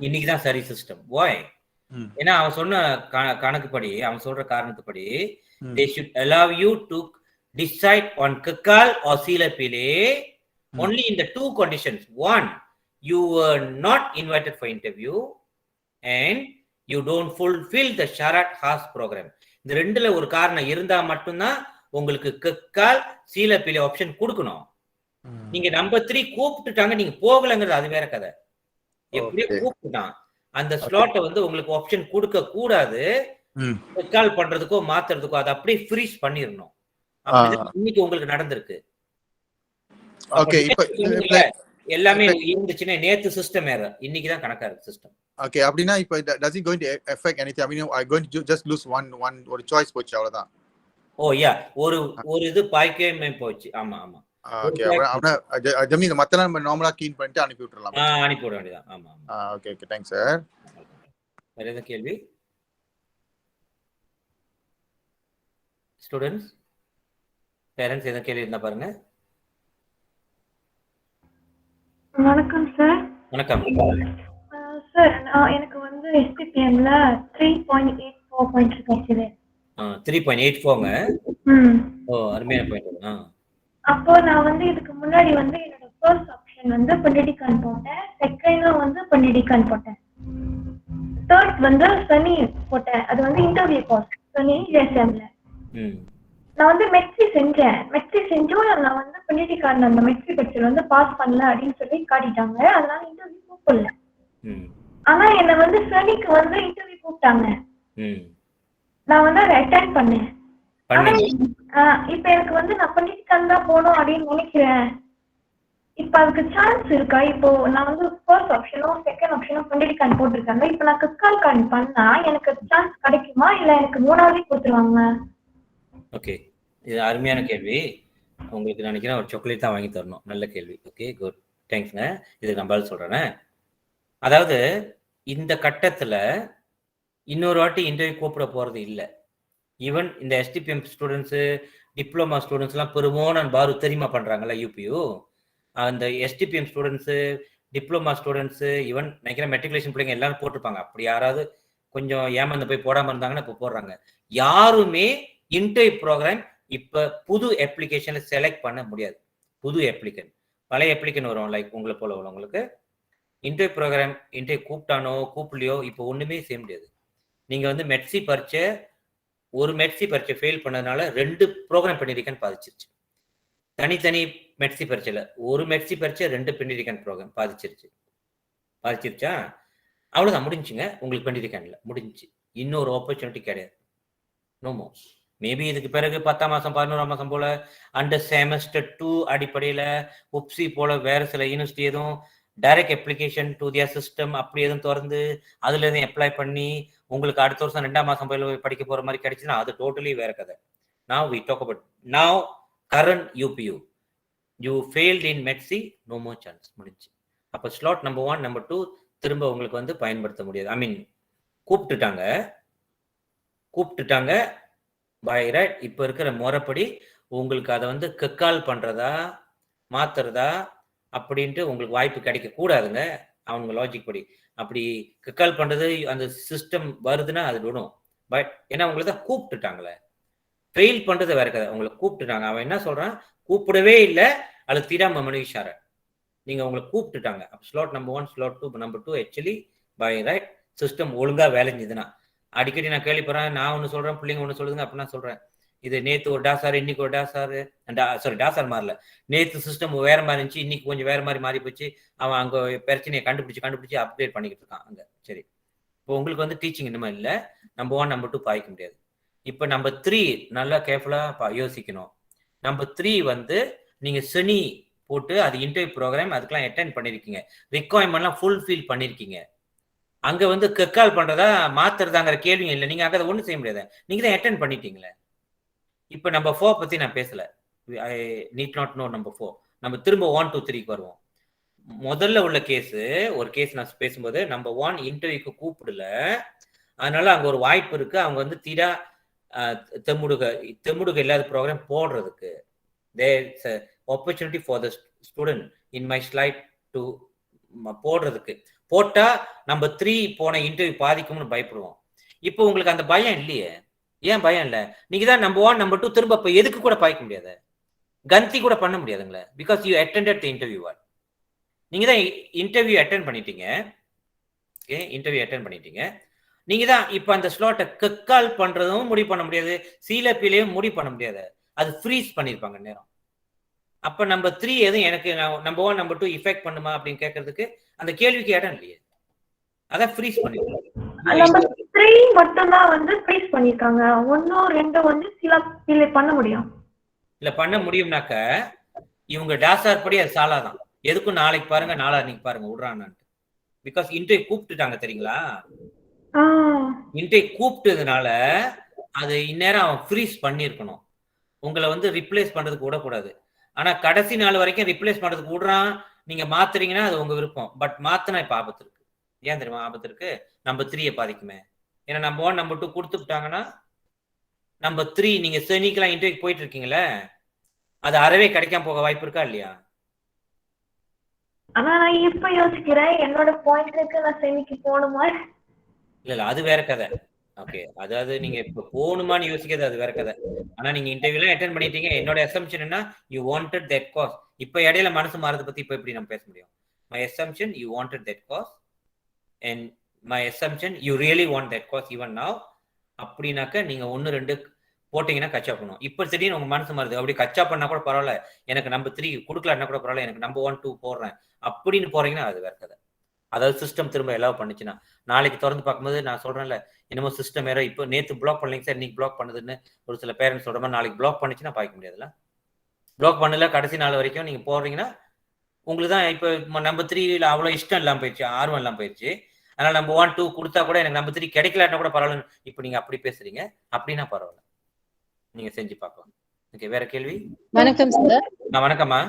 இன்னைக்குதான் சரி சிஸ்டம். வாய்? ஏன்னா அவன் சொன்ன கணக்குப்படி, அவன் சொல்ற காரணத்துப்படி they should allow you to decide on Kakal or Silapile only in the two conditions. One, you were not invited for interview and you don't fulfill the Sharat Haas program. இந்த ரெண்டுல ஒரு காரணம் இருந்தா மட்டும்தான் உங்களுக்கு கக்கால் சீலப்பிலே ஆப்ஷன் கொடுக்கணும். நீங்க number 3 கூப்பிட்டுட்டாங்க, நீங்க போகலங்கிறது அது வேற கதை. எப்படியே கூப்பிட்டுட்டான். அந்த ஸ்லாட்டை வந்து உங்களுக்கு ஆப்ஷன் கொடுக்க கூடாது. கால் பண்றதுக்கோ மாத்துறதுக்கோ அதை அப்படியே ஃப்ரீஸ் பண்ணிரணும். இன்னைக்கு உங்களுக்கு நடந்திருக்கு. ஓகே, இப்போ எல்லாமே இருந்துச்சுன்னா நேத்து சிஸ்டம் எரர், இன்னைக்கு தான் கணக்கா இருக்கு சிஸ்டம். ஓகே, அப்படினா இப்போ does it going to affect anything? I mean, I going to just lose one ஒரு சாய்ஸ் போச்சு அவ்வளவுதான். ஓ யா, ஒரு இது பாய்க்கேமே போச்சு. ஆமா ஆமா. ஓகே, அப்ப ஜமீன் மத்தலாம் நம்ம நார்மலா கீன் பண்ணிட்டு அனுப்பி விட்டுறலாம். அனுப்பி விட வேண்டியதான். ஆமா ஆமா. Okay okay, thanks sir. வேற ஏதாவது கேள்வி? ஸ்டூடண்ட்ஸ், பேரண்ட்ஸ் ஏதாவது கேள்வி இருந்தா பாருங்க. வணக்கம் சார். வணக்கம் சார், எனக்கு வந்து SPPMல 3.84 பாயிண்ட் கிடைச்சது. 3.84ங்க. ஓ, அருமையான பாயிண்ட். அப்போ நான் வந்து இதுக்கு முன்னாடி வந்து என்னோட ஃபர்ஸ்ட் ஆப்ஷன் வந்து பொலிட்டிக்கல் போட்டேன், செகண்ட் வந்து பொலிட்டிக்கல் போட்டேன், தேர்ட் வந்து சனி போட்டேன். அது வந்து இன்டர்வியூ கோர்ஸ் சனி ஜேஎஸ்எம்ல. நான் வந்து மெட்ரி செஞ்சும் நான் வந்து பொலிட்டிக்கல் அந்த மெட்ரி பட்சல் வந்து பாஸ் பண்ணல அப்படின்னு சொல்லி காட்டிட்டாங்க. அதனால இன்டர்வியூ கூப்பிடல. ஆனா என்ன வந்து சனிக்கு வந்து இன்டர்வியூ கூப்பிட்டாங்க. நான் வந்து அதை அட்டெண்ட் பண்ணேன். இப்ப எனக்கு வந்து நான் பொலிட்டிக்கல் தான் போகணும் அப்படின்னு நினைக்கிறேன். இப்ப அதுக்கு சான்ஸ் இருக்கா? இப்போ நான் வந்து ஃபர்ஸ்ட் ஆப்ஷனும் செகண்ட் ஆப்ஷனும் பொலிட்டிக்கல் போட்டிருக்காங்க. இப்ப நான் கக்கால் கார்டு பண்ணா எனக்கு சான்ஸ் கிடைக்குமா இல்ல எனக்கு மூணாவதே கொடுத்துருவாங்க? ஓகே, இது அருமையான கேள்வி. உங்களுக்கு நினைக்கிறேன் ஒரு சாக்லேட் தான் வாங்கி தரணும். நல்ல கேள்வி. ஓகே, குட், தேங்க்ஸ்ங்க. இதுக்கு நான் பதில் சொல்றேன். அதாவது இந்த கட்டத்துல இன்னொரு வாட்டி இன்டர்வியூ கூப்பிட போறது இல்லை. ஈவன் இந்த STPM ஸ்டூடெண்ட்ஸு, டிப்ளமா ஸ்டூடெண்ட்ஸ் எல்லாம் பெருமோனன் பாரு தெரியுமா பண்றாங்கல்ல UPU. அந்த STPM students, diploma students, even நினைக்கிறேன் மெட்ரிகுலேஷன் பிள்ளைங்க எல்லாரும் போட்டிருப்பாங்க. அப்படி யாராவது கொஞ்சம் ஏமாந்து போய் போடாம இருந்தாங்கன்னா இப்போ போடுறாங்க. யாருமே இன்டர்வியூ ப்ரோக்ராம் இப்ப புது அப்ளிகேஷன்ல செலக்ட் பண்ண முடியாது. புது அப்ளிகன், பழைய அப்ளிகன் வரும் லைக் உங்களை போல உள்ளவங்களுக்கு இன்டர்வியூ ப்ரோக்ராம் இன்டர்வியூ கூப்பிட்டானோ கூப்பிடலையோ இப்போ ஒண்ணுமே செய்ய முடியாது. நீங்க வந்து மெட்சி பரீட்சை, ஒரு மெட்சி பரீட்சை ஃபெயில் பண்ணதுனால 2 ப்ரோக்ராம் பெண்டிரிக்கன் பாதிச்சிருச்சு. தனித்தனி மெட்சி பரீட்சையில ஒரு மெட்சி பரீட்சை 2 பெண்டிரிக்கன் ப்ரோக்ராம் பாதிச்சிருச்சா? அவ்வளவுதான், முடிஞ்சுங்க. உங்களுக்கு பெண்டிரிக்கன்ல முடிஞ்சு. இன்னொரு ஆப்பர்ச்சுனிட்டி கிடையாது. No more. மேபி இதுக்கு பிறகு 10ஆம் மாசம் 11ஆம் மாசம் போல அண்டர் செமஸ்டர் 2 அடிப்படையில உப்சி போல வேற சில யூனிவர்சிட்டி எதுவும் direct application to their system அப்படி எதுவும் திறந்து அதுல எதுவும் அப்ளை பண்ணி உங்களுக்கு அடுத்த வருஷம் 2ஆம் மாசம் போய் படிக்க போற மாதிரி கிடைச்சுன்னா அது டோட்டலி வேற கதை. Now we talk about now current UPU. You failed in METC, no more chance. முடிஞ்சு. அப்ப ஸ்லாட் நம்பர் 1, நம்பர் 2, திரும்ப உங்களுக்கு வந்து பயன்படுத்த முடியாது. ஐ மீன் கூப்பிட்டுட்டாங்க பை ரைட். இப்போ இருக்கிற முறைப்படி உங்களுக்கு அதை வந்து கக்கால் பண்ணுறதா மாத்துறதா அப்படின்ட்டு உங்களுக்கு வாய்ப்பு கிடைக்க கூடாதுங்க. அவங்க லாஜிக் படி அப்படி கக்கால் பண்ணுறது அந்த சிஸ்டம் வருதுன்னா அது விடும். பட் ஏன்னா உங்களை தான் கூப்பிட்டுட்டாங்களே, ஃபெயில் பண்ணுறது வேற கதை. உங்களை கூப்பிட்டுட்டாங்க. அவன் என்ன சொல்கிறான், கூப்பிடவே இல்லை அது தீராம மனுஷார. நீங்கள் உங்களை கூப்பிட்டுட்டாங்க. அப்போ slot number 1 slot 2 number 2 actually by right system ஒழுங்காக வேலைஞ்சுதுன்னா. அடிக்கடி நான் கேள்விப்படுறேன், நான் ஒன்று சொல்கிறேன், பிள்ளைங்க ஒன்று சொல்லுதுங்க. அப்போ நான் சொல்கிறேன், இது நேற்று ஒரு டாசார் இன்னைக்கு ஒரு டாசார், டாசார் மாறல, நேற்று சிஸ்டம் வேற மாதிரி இருந்துச்சு, இன்னைக்கு கொஞ்சம் வேற மாதிரி மாறி போச்சு. அவன் அங்கே பிரச்சனையை கண்டுபிடிச்சி அப்டேட் பண்ணிக்கிட்டு இருக்கான் அங்கே. சரி, இப்போ உங்களுக்கு வந்து டீச்சிங் இன்னுமே இல்லை. நம்பர் 1 நம்பர் 2 பாய்க்க முடியாது. இப்போ நம்பர் 3 நல்லா கேர்ஃபுல்லாக யோசிக்கணும். நம்பர் 3 வந்து நீங்கள் சனி போட்டு அது இன்டர்வியூ ப்ரோக்ராம் அதுக்கெல்லாம் அட்டென்ட் பண்ணியிருக்கீங்க, ரிக்வயர்மெண்ட்லாம் ஃபுல்ஃபில் பண்ணியிருக்கீங்க. அங்கே வந்து கக்கால் பண்ணுறதா மாத்துறதாங்கிற கேள்வியும் இல்லை. நீங்கள் அங்கே அதை ஒன்றும் செய்ய முடியாது, நீங்கள் தான் அட்டென்ட் பண்ணிட்டீங்களே. இப்போ நம்பர் 4 பற்றி நான் பேசலை, I need not no number 4. நம்ம திரும்ப 1 2 3க்கு வருவோம். முதல்ல உள்ள ஒரு கேஸ் நான் பேசும்போது நம்பர் 1 இன்டர்வியூக்கு கூப்பிடல, அதனால அங்கே ஒரு வாய்ப்பு இருக்கு அவங்க வந்து தீரா தெம்முடுக இல்லாத ப்ரோக்ராம் போடுறதுக்கு. There's opportunity for the student in my slide to போடுறதுக்கு. போட்டா நம்பர் 3 போன இன்டர்வியூ பாதிக்கும்னு பயப்படுவோம். இப்போ உங்களுக்கு அந்த பயம் இல்லையே. ஏன் பயம் இல்லை? நீங்க தான் நம்பர் 1 நம்பர் 2 திரும்ப இப்போ எதுக்கு கூட பாய்க்க முடியாது, கந்தி கூட பண்ண முடியாதுங்களே. Because you attended the interview. நீங்க தான் இன்டர்வியூ அட்டென்ட் பண்ணிட்டீங்க. ஓகே, இன்டர்வியூ அட்டென்ட் பண்ணிட்டீங்க. நீங்க தான் இப்போ அந்த ஸ்லாட்டை கக்கால் பண்றதும் முடிவு பண்ண முடியாது, சீலப்பிலையும் முடிவு பண்ண முடியாது. அது ஃப்ரீஸ் பண்ணியிருப்பாங்க நேரம். அப்போ நம்பர் 3 எதுவும் எனக்கு நம்பர் 1 நம்பர் 2 இஃபெக்ட் பண்ணுமா அப்படின்னு கேட்கறதுக்கு அந்த கேள்விக்கு இடம் இல்லையே. அதான் ஃப்ரீஸ் பண்ணிருக்காங்க. நம்பர் 3 மட்டும் தான் வந்து ஃப்ரீஸ் பண்ணிருக்காங்க. 1 2 வந்து சில பண்ண முடியும். இல்ல பண்ண முடியும்னாக்க இவங்க டாசார் படி அது சாலாதான். எதுக்கும் நாளைக்கு பாருங்க நாளான்னைக்கு பாருங்க விடுறான்னு. பிகாஸ் இன்டர்வியூ கூப்பிட்டுட்டாங்க தெரியுங்களா. இன்டர்வியூ கூப்பிட்டதுனால அது இந்நேரம் அவன் ஃப்ரீஸ் பண்ணிருக்கணும். உங்களை வந்து ரிப்ளேஸ் பண்றதுக்கு விடக்கூடாது. ஆனா கடைசி நாள் வரைக்கும் ரிப்ளேஸ் பண்றதுக்கு விடுறான், நீங்க மாத்துறீங்கன்னா அது உங்க விருப்பம். பட் மாத்தினா இப்ப ஆபத்து இருக்கு. ஏன் தெரியுமா ஆபத்து இருக்கு? நம்பர் 3 பாதிக்குமே. ஏன்னா நம்பர் 1 நம்பர் 2 கொடுத்துட்டாங்கன்னா நம்பர் 3 நீங்க சனிக்கெல்லாம் இன்டர்வியூ போயிட்டு இருக்கீங்களே, அது அறவே கிடைக்காம போக வாய்ப்பு இருக்கா இல்லையா? ஆனா நான் இப்ப யோசிக்கிறேன், என்னோட பாயிண்ட்க்கு நான் செமிக்கு போகணுமா? இல்ல அது வேற கதை. ஓகே, அதாவது நீங்க இப்ப போகணுமான்னு யோசிக்கிறது அது வேற கதை. ஆனா நீங்க இன்டர்வியூலாம் அட்டென்ட் பண்ணிட்டீங்க. என்னோட அசம்ஷன் என்ன, யூ வாண்டட் தட் காஸ். இப்ப இடையில மனசு மாறத பத்தி இப்ப எப்படி நம்ம பேச முடியும்? My assumption you wanted that course and my assumption you really want that course even now. அப்படின்னாக்க நீங்க 1 2 போட்டீங்கன்னா கச்சா பண்ணும். இப்ப திடீர்னு உங்க மனசு மாறுது, அப்படி கச்சா பண்ணா கூட பரவாயில்ல, எனக்கு நம்பர் 3 கொடுக்கலன்னா கூட பரவாயில்ல, எனக்கு நம்பர் 1 2 போடுறேன் அப்படின்னு போறீங்கன்னா அது வேற கதை. அதாவது சிஸ்டம் திரும்ப எல்லாம் பண்ணுச்சுன்னா நாளைக்கு திறந்து பார்க்கும்போது நான் சொல்றேன்ல, என்னமோ சிஸ்டம் வேற இப்போ நேற்று பிளாக் பண்ணலைங்க சார் இன்னைக்கு பிளாக் பண்ணுதுன்னு ஒரு சில பேரண்ட்ஸ் சொல்ற மாதிரி நாளைக்கு பிளாக் பண்ணிச்சுன்னா பாய்க்க முடியாதுல்ல. பிளாக் பண்ணல கடைசி நாள் வரைக்கும் நீங்க போடுறீங்கன்னா உங்களுக்கு தான் இப்போ நம்பர் 3 அவ்வளோ இஷ்டம் இல்லாமல் போயிடுச்சு, ஆர்வம் இல்லாமல் போயிடுச்சு. அதனால நம்பர் 1 2 கொடுத்தா கூட எனக்கு நம்பர் 3 கிடைக்கலன்னா கூட பரவாயில்ல. இப்போ நீங்க அப்படி பேசுறீங்க, அப்படின்னா பரவாயில்ல, நீங்க செஞ்சு பார்க்கலாம். ஓகே, வேற கேள்வி? வணக்கம் சார். வணக்கம்மா.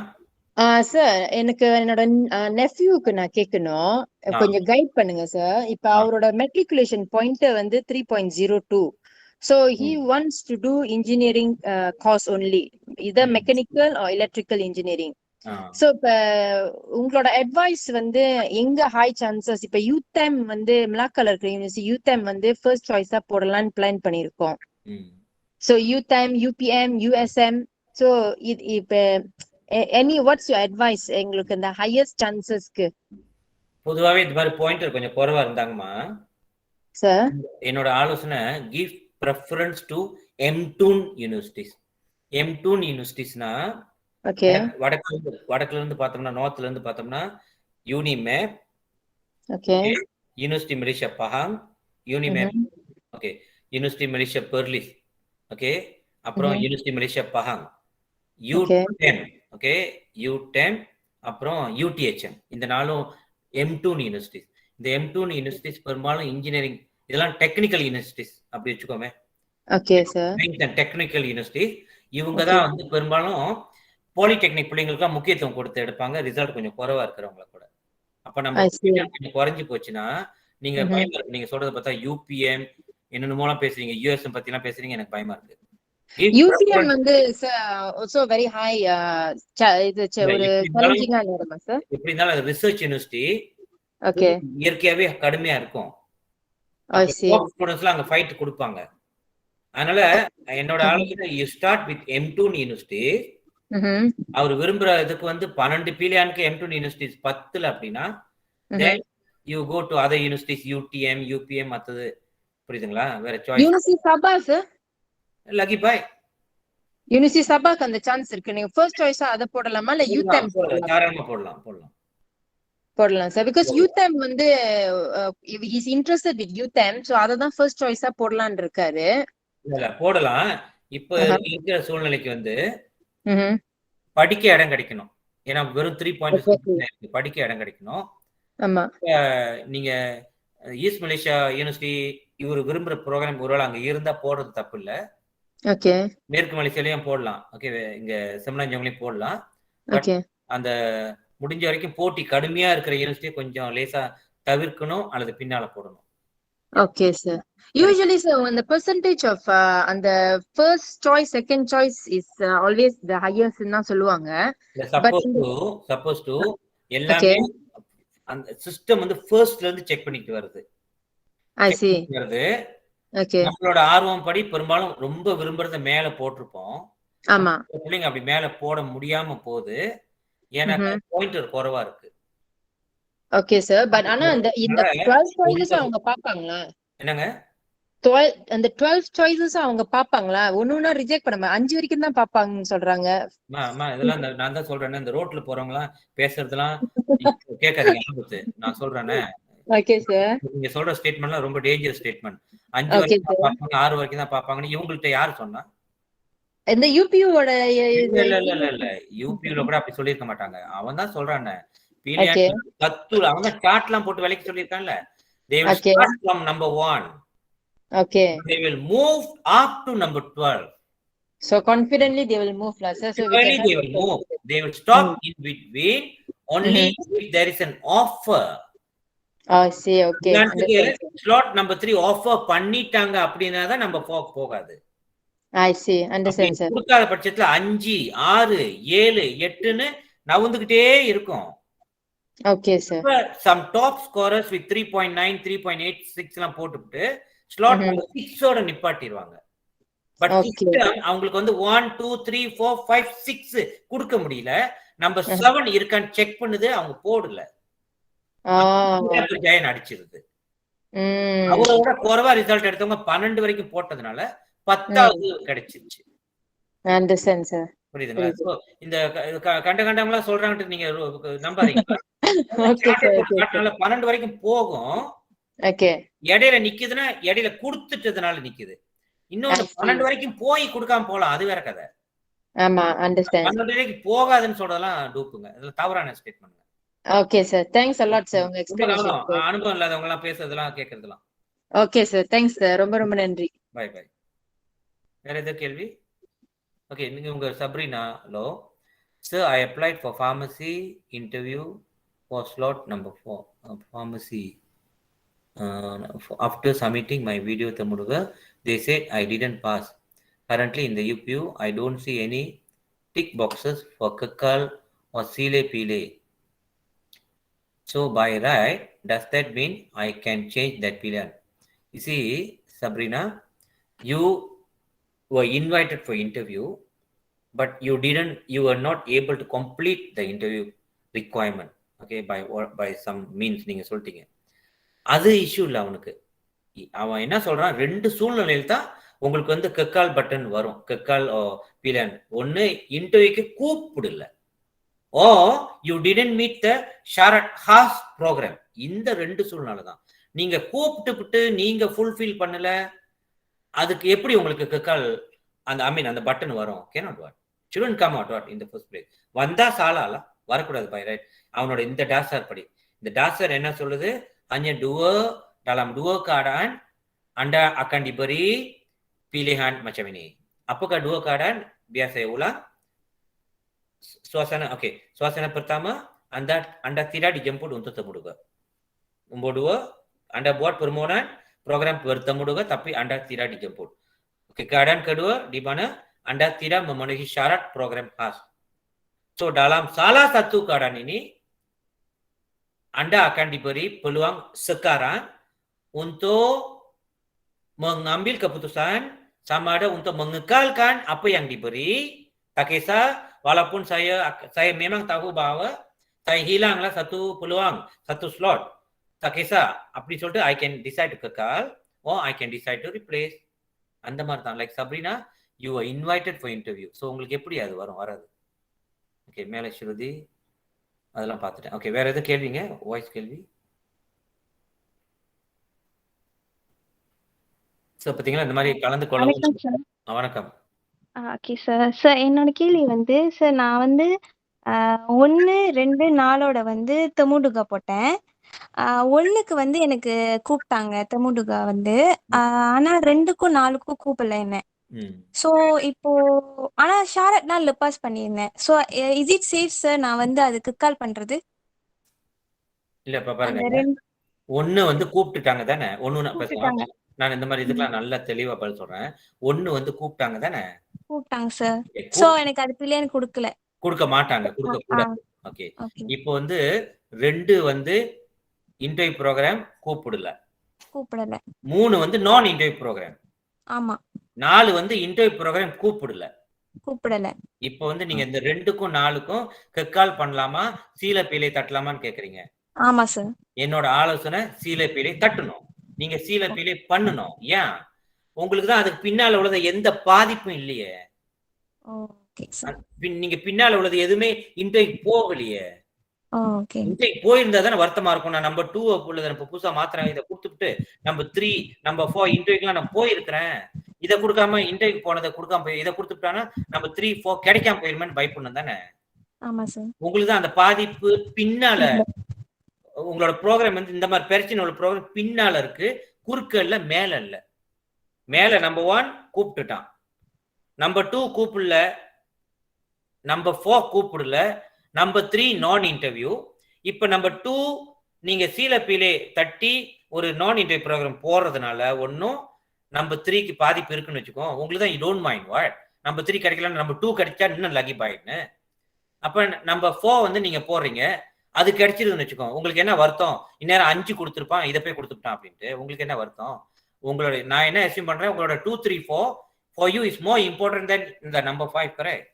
சார், எனக்கு என்னோட நெஃப்யூக்கு நான் கேட்கணும், கொஞ்சம் கைட் பண்ணுங்க சார். இப்ப அவரோட மெட்ரிகுலேஷன் பாயிண்ட் வந்து 3.02. So he wants to do engineering course only, either mechanical or electrical engineering. So இப்ப உங்களோட அட்வைஸ் வந்து எங்க ஹை சான்சஸ்? இப்ப யூதெம் வந்து மலாக்கால இருக்கிற யூனிவர்சிட்டி யூதெம் வந்து ஃபர்ஸ்ட் சாய்ஸா போடலாம்னு பிளான் பண்ணிருக்கோம். So UTeM, UPM, USM. So இப்ப what's your advice எங்களுக்கு அந்த ஹையஸ்ட் சான்சஸ்க்கு? பொதுவாவே இந்த மாதிரி பாயிண்டர் கொஞ்சம் குறைவா இருந்தாங்கம்மா சார், என்னோட ஆலோசனை give preference to M2 universities. M2 universitiesனா ஓகே, வடக்குல இருந்து பார்த்தோம்னா நார்த்ல இருந்து பார்த்தோம்னா UniMAP, okay, university Malaysia Pahang, UniMAP, okay, university Malaysia Perlis, okay, அப்புறம் university Malaysia Pahang, U10, okay, U10, அப்புறம் UTHM. இந்த நாளும் M2 யூனிவர்சிட்டிஸ். இந்த M2 யூனிவர்சிட்டிஸ் பெரும்பாலும் இன்ஜினியரிங், இதெல்லாம் டெக்னிக்கல் யூனிவர்சிட்டிஸ் அப்படி வச்சுக்கோமே. Okay sir. டெக்னிக்கல் யூனிவர்சிட்டி இவங்க தான் வந்து பெரும்பாலும் பாலிடெக்னிக் பிள்ளைங்களுக்கு முக்கியத்துவம் கொடுத்து எடுப்பாங்க. ரிசல்ட் கொஞ்சம் குறைவா இருக்கிறவங்கள கூட. அப்ப நம்ம I see. கொஞ்சம் குறைஞ்சு போச்சுன்னா நீங்க பயமா இருக்கு. நீங்க சொல்றத பார்த்தா யூபிஎம் என்னென்னமோலாம் பேசுறீங்க, யூஎஸ் பத்திலாம் பேசுறீங்க, எனக்கு பயமா இருக்கு. UPM வந்து also very high இது ஒரு சேலஞ்சிங்கா இருக்குமா சார்? எப்படி இருந்தாலும் அது ரிசர்ச் யூனிவர்சிட்டி, ஓகே இயற்கையாவே கடுமையா இருக்கும். I see. ஸ்டூடெண்ட்ஸ்லாம் அங்க ஃபைட் கொடுப்பாங்க. அதனால என்னோட ஆலோசனை you start with M2 university. அவர் விரும்புற இதுக்கு வந்து 12 பிலியானுக்கு M2 யூனிவர்சிட்டிஸ் 10ல அப்படின்னா then you go to other universities, UTM, UPM மத்தது. புரியுதுங்களா? வேற சாய்ஸ். யூனிவர்சிட்டி சபா சார்? லக்கி பாய். யூனிவர்சிட்டி சபாக்கு அந்த சான்ஸ் இருக்கு. நீங்க ஃபர்ஸ்ட் சாய்ஸா அத போடலாமா இல்ல UTM தாராளமா போடலாம். போடலாம் சார். பிகாஸ் UTM வந்து is interested with UTM, so அத தான் ஃபர்ஸ்ட் சாய்ஸா போடலாம்னு இருக்காரு. இல்ல போடலாம். இப்ப இருக்கிற சூழ்நிலைக்கு வந்து படிக்க இடம் கிடைக்கணும். ஏன்னா வெறும் 3 பாயிண்ட் படிக்க இடம் கிடைக்கணும். ஆமா. நீங்க ஈஸ்ட் மலேசியா யூனிவர்சிட்டி இவர் விரும்புற ப்ரோக்ராம் ஒருவேளை அங்க இருந்தா போடுறது தப்பு இல்ல. ஓகே. மேற்கு மலேசியாலயும் போடலாம். ஓகே, இங்க செம்மலாஞ்சவங்களையும் போடலாம். ஓகே. அந்த முடிஞ்ச வரைக்கும் போட்டி கடுமையா இருக்கிற யூனிவர்சிட்டியை கொஞ்சம் லேசா தவிர்க்கணும் அல்லது பின்னால போடணும். Okay sir. Usually sir, when the percentage of அந்த first choice second choice is always the highest ன்னு சொல்லுவாங்க. சப்போஸ் டு எல்லாமே அந்த சிஸ்டம் வந்து ஃபர்ஸ்ட்ல இருந்து செக் பண்ணிட்டு வருது. I see. ஓகே. நம்மளோட ஆர்வம் படி பெரும்பாலும் ரொம்ப விரும்புறத மேல போட்டிருப்போம். ஆமா. பிள்ளைங்க அப்படி மேல போட முடியாம போகுது. ஏன்னா பாயிண்டர் குறைவா இருக்கு. Okay sir. பட் ஆனா இந்த 12 choices அவங்க பாப்பாங்களா? என்னங்க? அந்த 12 choices அவங்க பாப்பாங்களா? ஒண்ணுனா ரிஜெக்ட் பண்ணாம 5 வரைக்கும் தான் பாப்பாங்கன்னு சொல்றாங்க. இதெல்லாம் நான் தான் சொல்றேன், இந்த ரோட்ல போறவங்கலாம் பேசுறதெல்லாம் கேட்காதீங்க. நான் சொல்றேனே. Okay sir. நீங்க சொல்ற ஸ்டேட்மெண்ட்லாம் ரொம்ப டேஞ்சரஸ் ஸ்டேட்மெண்ட். 5 வரைக்கும் தான் பாப்பாங்க, 6 வரைக்கும் தான் பாப்பாங்கன்னு இவங்கள்ட்ட யாரு சொன்னா? இந்த யூபியோட இல்ல யூபில கூட அப்படி சொல்லிருக்க மாட்டாங்க. அவன் தான் சொல்றானே. பிலியன் 10 அவங்க சார்ட்லாம் போட்டு வேலைக்கு சொல்லிருக்கான்ல. They will start from number 1. Okay. They will move up to number 12. So confidently they will move, sir. So they will move. They will stop in between only if there is an offer. I see. Okay. Slot number 3 offer பண்ணிட்டாங்க அப்படினா தான் நம்ம போகாது. I see. Understand sir. கொடுக்காத பட்சத்துல 5, 6, 7, 8ன்னு நவுந்துகிட்டே இருக்கும். Okay sir. Some top scorers with 3.9, 3.86 எல்லாம் போட்டுட்டு ஸ்லாட் நம்பர் 6 ஓட நிப்பாட்டிடுவாங்க. பட் அவங்களுக்கு வந்து 1 2 3 4 5 6 கொடுக்க முடியல. நம்பர் 7 இருக்கான்னு செக் பண்ணுது, அவங்க போடல. ஜெயன் அடிச்சிருது. அவரோட குறைவா ரிசல்ட் எடுத்தவங்க 12 வரைக்கும் போட்டதுனால 10வது கிடைச்சிருச்சு. Understand sir. புரியுதுங்களா? சோ இந்த கண்டவங்களா சொல்றாங்கன்னு நீங்க நம்பாதீங்க. Okay sir. 12 வரைக்கும் போகும். ஓகே. இடையில நிக்குதுன்னா இடையில கொடுத்துட்டதுனால நிக்குது. இன்னொரு 12 வரைக்கும் போய் கொடுக்காம போலாம், அது வேற கதை. ஆமா, அண்டர்ஸ்டாண்ட். 12 வரைக்கும் போகாதுன்னு சொல்றதெல்லாம் டூப்புங்க. இதெல்லாம் தவறான ஸ்டேட்மென்ட்ங்க. Okay sir. Thanks a lot sir உங்க எக்ஸ்பிளனேஷன். அனுபவம் இல்லாதவங்க எல்லாம் பேசுறதெல்லாம் கேக்குறதெல்லாம். Okay sir. Thanks sir. ரொம்ப ரொம்ப நன்றி. Bye bye. வேற ஏதாவது கேள்வி? ஓகே, நீங்க உங்க சப்ரீனா லோ. Sir, I applied for pharmacy interview for slot number 4. Pharmacy. After submitting my video to Muruga, they said I didn't pass. Currently in the UPU, I don't see any tick boxes for Kakal or Sile Pile. So by right, does that mean I can change that pilihan? You see, Sabrina, you were invited for interview, but you were not able to complete the interview requirement. Okay, by some means நீங்க சொல்லிட்டீங்க. அது issue இல்லை அவனுக்கு. அவன் என்ன சொல்றான், 2 சூழ்நிலையில் தான் உங்களுக்கு வந்து கக்கால் பட்டன் வரும். கக்கால் பிளான் ஒன்னு இன்டர்வியூக்கு கூப்பிடல, oh you didn't meet the ஷாரட் ஹாஸ் ப்ரோக்ராம். இந்த 2 சூழ்நிலை தான். நீங்க கூப்பிட்டு நீங்க ஃபுல்ஃபில் பண்ணல, அதுக்கு எப்படி உங்களுக்கு கக்கால் அந்த பட்டன் வரும்? cannot work. shouldn't come out what in the first place. வந்தா சாலால வரக்கூடாது பை ரைட். அவனோட இந்த டாசர் படி, இந்த டாசர் என்ன சொல்லுது, hanya dalam dua keadaan Anda akan diberi pilihan macam ini. Apakah 2 keadaan? Biar saya ulang. Suasana, okay. Suasana pertama, anda tidak dijemput untuk temu juga. Nombor 2, Anda buat permohonan program bertemu juga tapi Anda tidak dijemput. Oke, keadaan kedua di mana Anda tidak memenuhi syarat program khas. So dalam salah satu keadaan ini Anda akan diberi peluang sekarang untuk mengambil keputusan sama ada untuk mengekalkan apa yang diberi. Tak kisah, walaupun saya memang tahu bahwa saya hilanglah satu peluang, satu slot. Tak kisah, அப்படி சொல்லிட்டு I can decide to kekal or I can decide to replace. அந்த மாதிரி தான். Like Sabrina, you were invited for interview. So உங்களுக்கு எப்படி அது வராது. Okay, மேலே ஸ்ருதி அதெல்லாம் பார்த்துட்டேன். ஓகே, வேற எதுவும் கேள்விங்க? வாய்ஸ் கேள்வி. ஸோ பார்த்தீங்களா இந்த மாதிரி கலந்து கொள்ளவும். வணக்கம். Okay sir. சார் என்னோட கேள்வி வந்து சார் நான் வந்து 1, 2, 4ஓட வந்து தெமுடுகா போட்டேன். 1க்கு வந்து எனக்கு கூப்பிட்டாங்க தெமுடுகா வந்து. ஆனா 2க்கும் 4க்கும் கூப்பிடல என்ன. ஸோ இப்போ ஆனா ஷாரட் நான் லெப்பாஸ் பண்ணியிருந்தேன். So is it safe sir நான் வந்து அதுக்கு கால் பண்றது? இல்ல இப்ப பாருங்க, 1 வந்து கூப்பிட்டுட்டாங்க தானே. 1 நான் இந்த மாதிரி இதுக்கெல்லாம் நல்லா தெளிவா பதில் சொல்றேன். 1 வந்து கூப்பிட்டாங்க தானே. கூப்பிட்டாங்க சார். சோ எனக்கு அது பிள்ளைன்னு கொடுக்க மாட்டாங்க, கொடுக்க கூடாது. ஓகே, இப்போ வந்து 2 வந்து இன்டர்வியூ ப்ரோக்ராம் கூப்பிடல. 3 வந்து நான் இன்டர்வியூ ப்ரோக்ராம். ஆமா. 4 வந்து இன்டர்வியூ ப்ரோக்ராம் கூப்பிடல. இப்போ வந்து நீங்க இந்த 2க்கும் 4க்கும் கெக்கால் பண்ணலாமா சீல பீலை தட்டலாமான்னு கேக்குறீங்க. ஆமா சார். என்னோட ஆலோசனை சீல பீலை தட்டணும். நீங்க சீல பீலை பண்ணணும். ஏன்? உங்களுக்கு தான் அதுக்கு பின்னால உள்ளது எந்த பாதிப்பும் இல்லையே. நீங்க பின்னால உள்ளது எதுவுமே இன்டர்வியூ போகலையே. இன்டர்வியூ போயிருந்தா தானே வருத்தமா இருக்கும். நான் நம்பர் 2 உள்ளதை இப்ப புதுசா மாத்திரம் இதை கொடுத்துட்டு நம்பர் 3 நம்பர் 4 இன்டர்வியூக்கெல்லாம் நான் போயிருக்கிறேன். இதை கொடுக்காம இன்டர்வியூ போனதை கொடுக்காம போய் இதை கொடுத்துட்டானா நம்பர் 3, 4 கிடைக்காம போயிருமேன்னு பயப்படணும் தானே. உங்களுக்கு தான் அந்த பாதிப்பு பின்னால. உங்களோட ப்ரோக்ராம் வந்து இந்த மாதிரி பிரச்சனை உள்ள ப்ரோக்ராம் பின்னால இருக்கு, குறுக்க இல்ல, மேல இல்ல. மேல நம்பர் 1 கூப்பிட்டுட்டான், நம்பர் 2 கூப்பிடல, நம்பர் 4 கூப்பிடல, நம்பர் 3 நான் இன்டர்வியூ. இப்ப நம்பர் 2 நீங்க சீல பீலே தட்டி ஒரு நான் இன்டர்வியூ ப்ரோக்ராம் போறதுனால ஒன்னும் நம்பர் 3க்கு பாதிப்பு இருக்குன்னு வச்சுக்கோ. உங்களுக்கு தான் you don't mind what number 3 கிடைக்கலன்னு நம்பர் 2 கிடைச்சா இன்னும் லக்கி பாயிட்னு. அப்ப நம்பர் 4 வந்து நீங்க போடுறீங்க, அது கிடைச்சிருதுன்னு வச்சுக்கோ. உங்களுக்கு என்ன வருத்தம்? இந்நேரம் 5 கொடுத்துருப்பான், இதை போய் கொடுத்துட்டான் அப்படின்ட்டு உங்களுக்கு என்ன வருத்தம்? உங்களோட நான் என்ன அசியூம் பண்றேன், உங்களோட 2, 3, 4 for you is more important than the number 5, correct?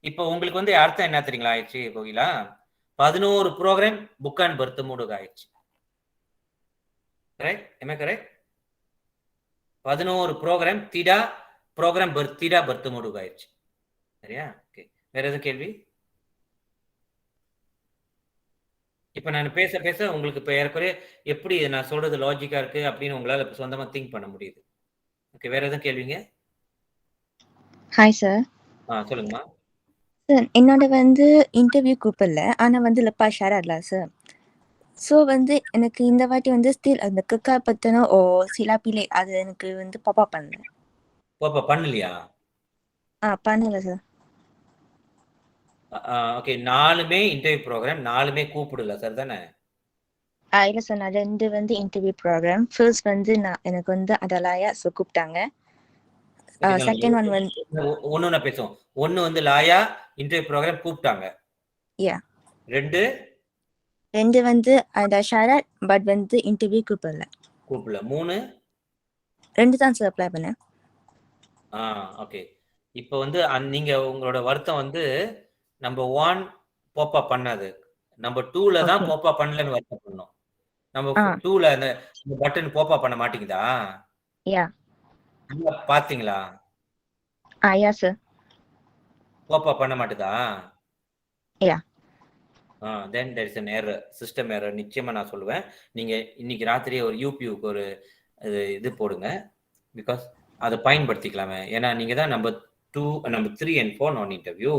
இப்போ உங்களுக்கு வந்து அர்த்தம் என்ன தெரியுங்களா ஆயிடுச்சு கோகிலா? 11 ப்ரோக்ராம் புக் அண்ட் பர்த் மூடுக்கு ஆயிடுச்சு. கரெக்ட்? என்ன கரெக்ட்? 11 ப்ரோக்ராம் தீடா ப்ரோக்ராம் தீடா பர்த் மூடுக்கு ஆயிடுச்சு. சரியா? ஓகே, வேற எதுவும் கேள்வி? இப்ப நான் பேச பேச உங்களுக்கு இப்ப ஏற்கனவே எப்படி நான் சொல்றது லாஜிக்கா இருக்கு அப்படின்னு உங்களால சொந்தமா திங்க் பண்ண முடியுது. ஓகே, வேற எதுவும் கேள்விங்க? Hi sir. சொல்லுங்கம்மா. சார் என்னோட வந்து இன்டர்வியூ கூப்பிடல, ஆனா வந்து லப்பா ஷேரட்ல சார். ஸோ வந்து எனக்கு இந்த வாட்டி வந்து ஸ்டில் அந்த குக்கா பத்தின சிலா பிள்ளை அது எனக்கு வந்து பாப்பா பண்ணல. பாப்பா பண்ணலையா? பண்ணல சார். ஓகே, 4மே இன்டர்வியூ ப்ரோக்ராம், 4மே கூப்பிடல சார் தானே? இல்ல சார், நான் 2 வந்து இன்டர்வியூ ப்ரோக்ராம். ஃபர்ஸ்ட் வந்து எனக்கு வந்து அதலாயா சோ கூப்பிட்டாங்க. செகண்ட் ஒன் வந்து ஒன்னு பேசுவோம். 1 வந்து லாயா இன்டர்வியூ ப்ரோக்ராம் கூப்பிட்டாங்க. யா. 2 வந்து அந்த ஷாரட் பட் வந்து இன்டர்வியூ கூப்பிடல. 3 2 தான் சார் அப்ளை பண்ணேன். ஓகே, இப்போ வந்து நீங்க உங்களோட வருத்தம் வந்து நம்பர் 1 பாப்பா பண்ணாது, நம்பர் 2ல தான் பாப்பா பண்ணலன்னு வருத்தம் பண்ணோம். நம்பர் 2ல அந்த பட்டன் பாப்பா பண்ண மாட்டீங்களா? யா. பாத்தீங்களா? யா சார். பாப்பா பண்ண மாட்டதா? யா. then there is an error, system error. நிச்சயமா நான் சொல்லுவேன். நீங்க இன்னைக்கு ராத்திரி ஒரு யூபியூக்கு ஒரு இது போடுங்க, பிகாஸ் அதை பயன்படுத்திக்கலாமே. ஏன்னா நீங்க தான் நம்பர் 2, நம்பர் 3 and 4 நான் இன்டர்வியூ,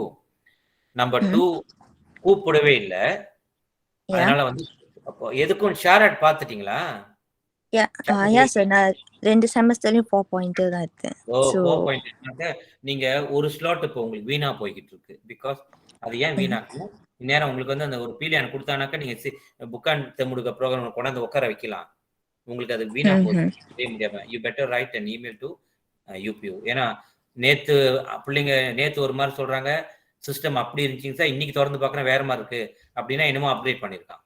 நம்பர் 2 கூப்பிடவே இல்லை. அதனால வந்து அப்போ எதுக்கும் ஷேரட் பார்த்துட்டீங்களா? யா சார், நான் 2 செமஸ்டர்லயும் 4 பாயிண்ட் தான் இருக்கேன். 4 பாயிண்ட் நீங்க ஒரு ஸ்லாட் இப்போ உங்களுக்கு வீணா போய்கிட்டு இருக்கு. பிகாஸ் அது ஏன் வீணாக்கணும்? இந்நேரம் உங்களுக்கு வந்து அந்த ஒரு பீலியான் கொடுத்தானாக்கா நீங்க புக் அண்ட் தெமுடுக ப்ரோக்ராம் கொண்டாந்து உட்கார வைக்கலாம். உங்களுக்கு அது வீணா போகுது செய்ய முடியாம. You better write an email to UPU. ஏன்னா நேத்து பிள்ளைங்க நேத்து ஒரு மாதிரி சொல்றாங்க, சிஸ்டம் அப்படி இருந்துச்சுங்க சார், இன்னைக்கு திறந்து பார்க்கறேன் வேற மாதிரி இருக்கு அப்படின்னா என்னமோ அப்டேட் பண்ணிருக்கான்.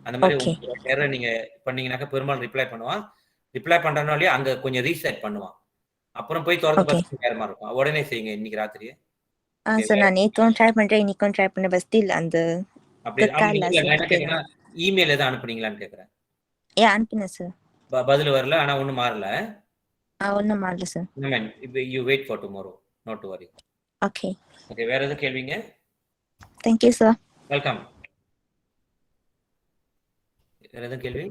அந்த மாதிரி உங்களுக்கு எரர் நீங்க பண்ணீங்கன்னாக்கா பெரும்பாலும் ரிப்ளை பண்ணுவான். ரிப்ளை பண்றனாலே அங்க கொஞ்சம் ரீசெட் பண்ணுவான். அப்புறம் போய் திறந்து பார்த்து வேற மாதிரி இருக்கும். உடனே செய்யுங்க இன்னைக்கு ராத்திரியே. சார் நான் நேத்தும் ட்ரை பண்றேன், இன்னைக்கும் ட்ரை பண்ணேன், பட் ஸ்டில் அந்த அப்படி இமெயில் எதாவது அனுப்புனீங்களான்னு கேக்குறேன். அனுப்பினேன் சார். பதில் வரல, ஆனா ஒண்ணும் மாறல. ஒன்றும் மாறல சார். You wait for tomorrow, not to worry. Okay okay, வேற எதுவும் கேள்விங்க? Thank you sir. வெல்கம். வேற எதுவும் கேள்வி?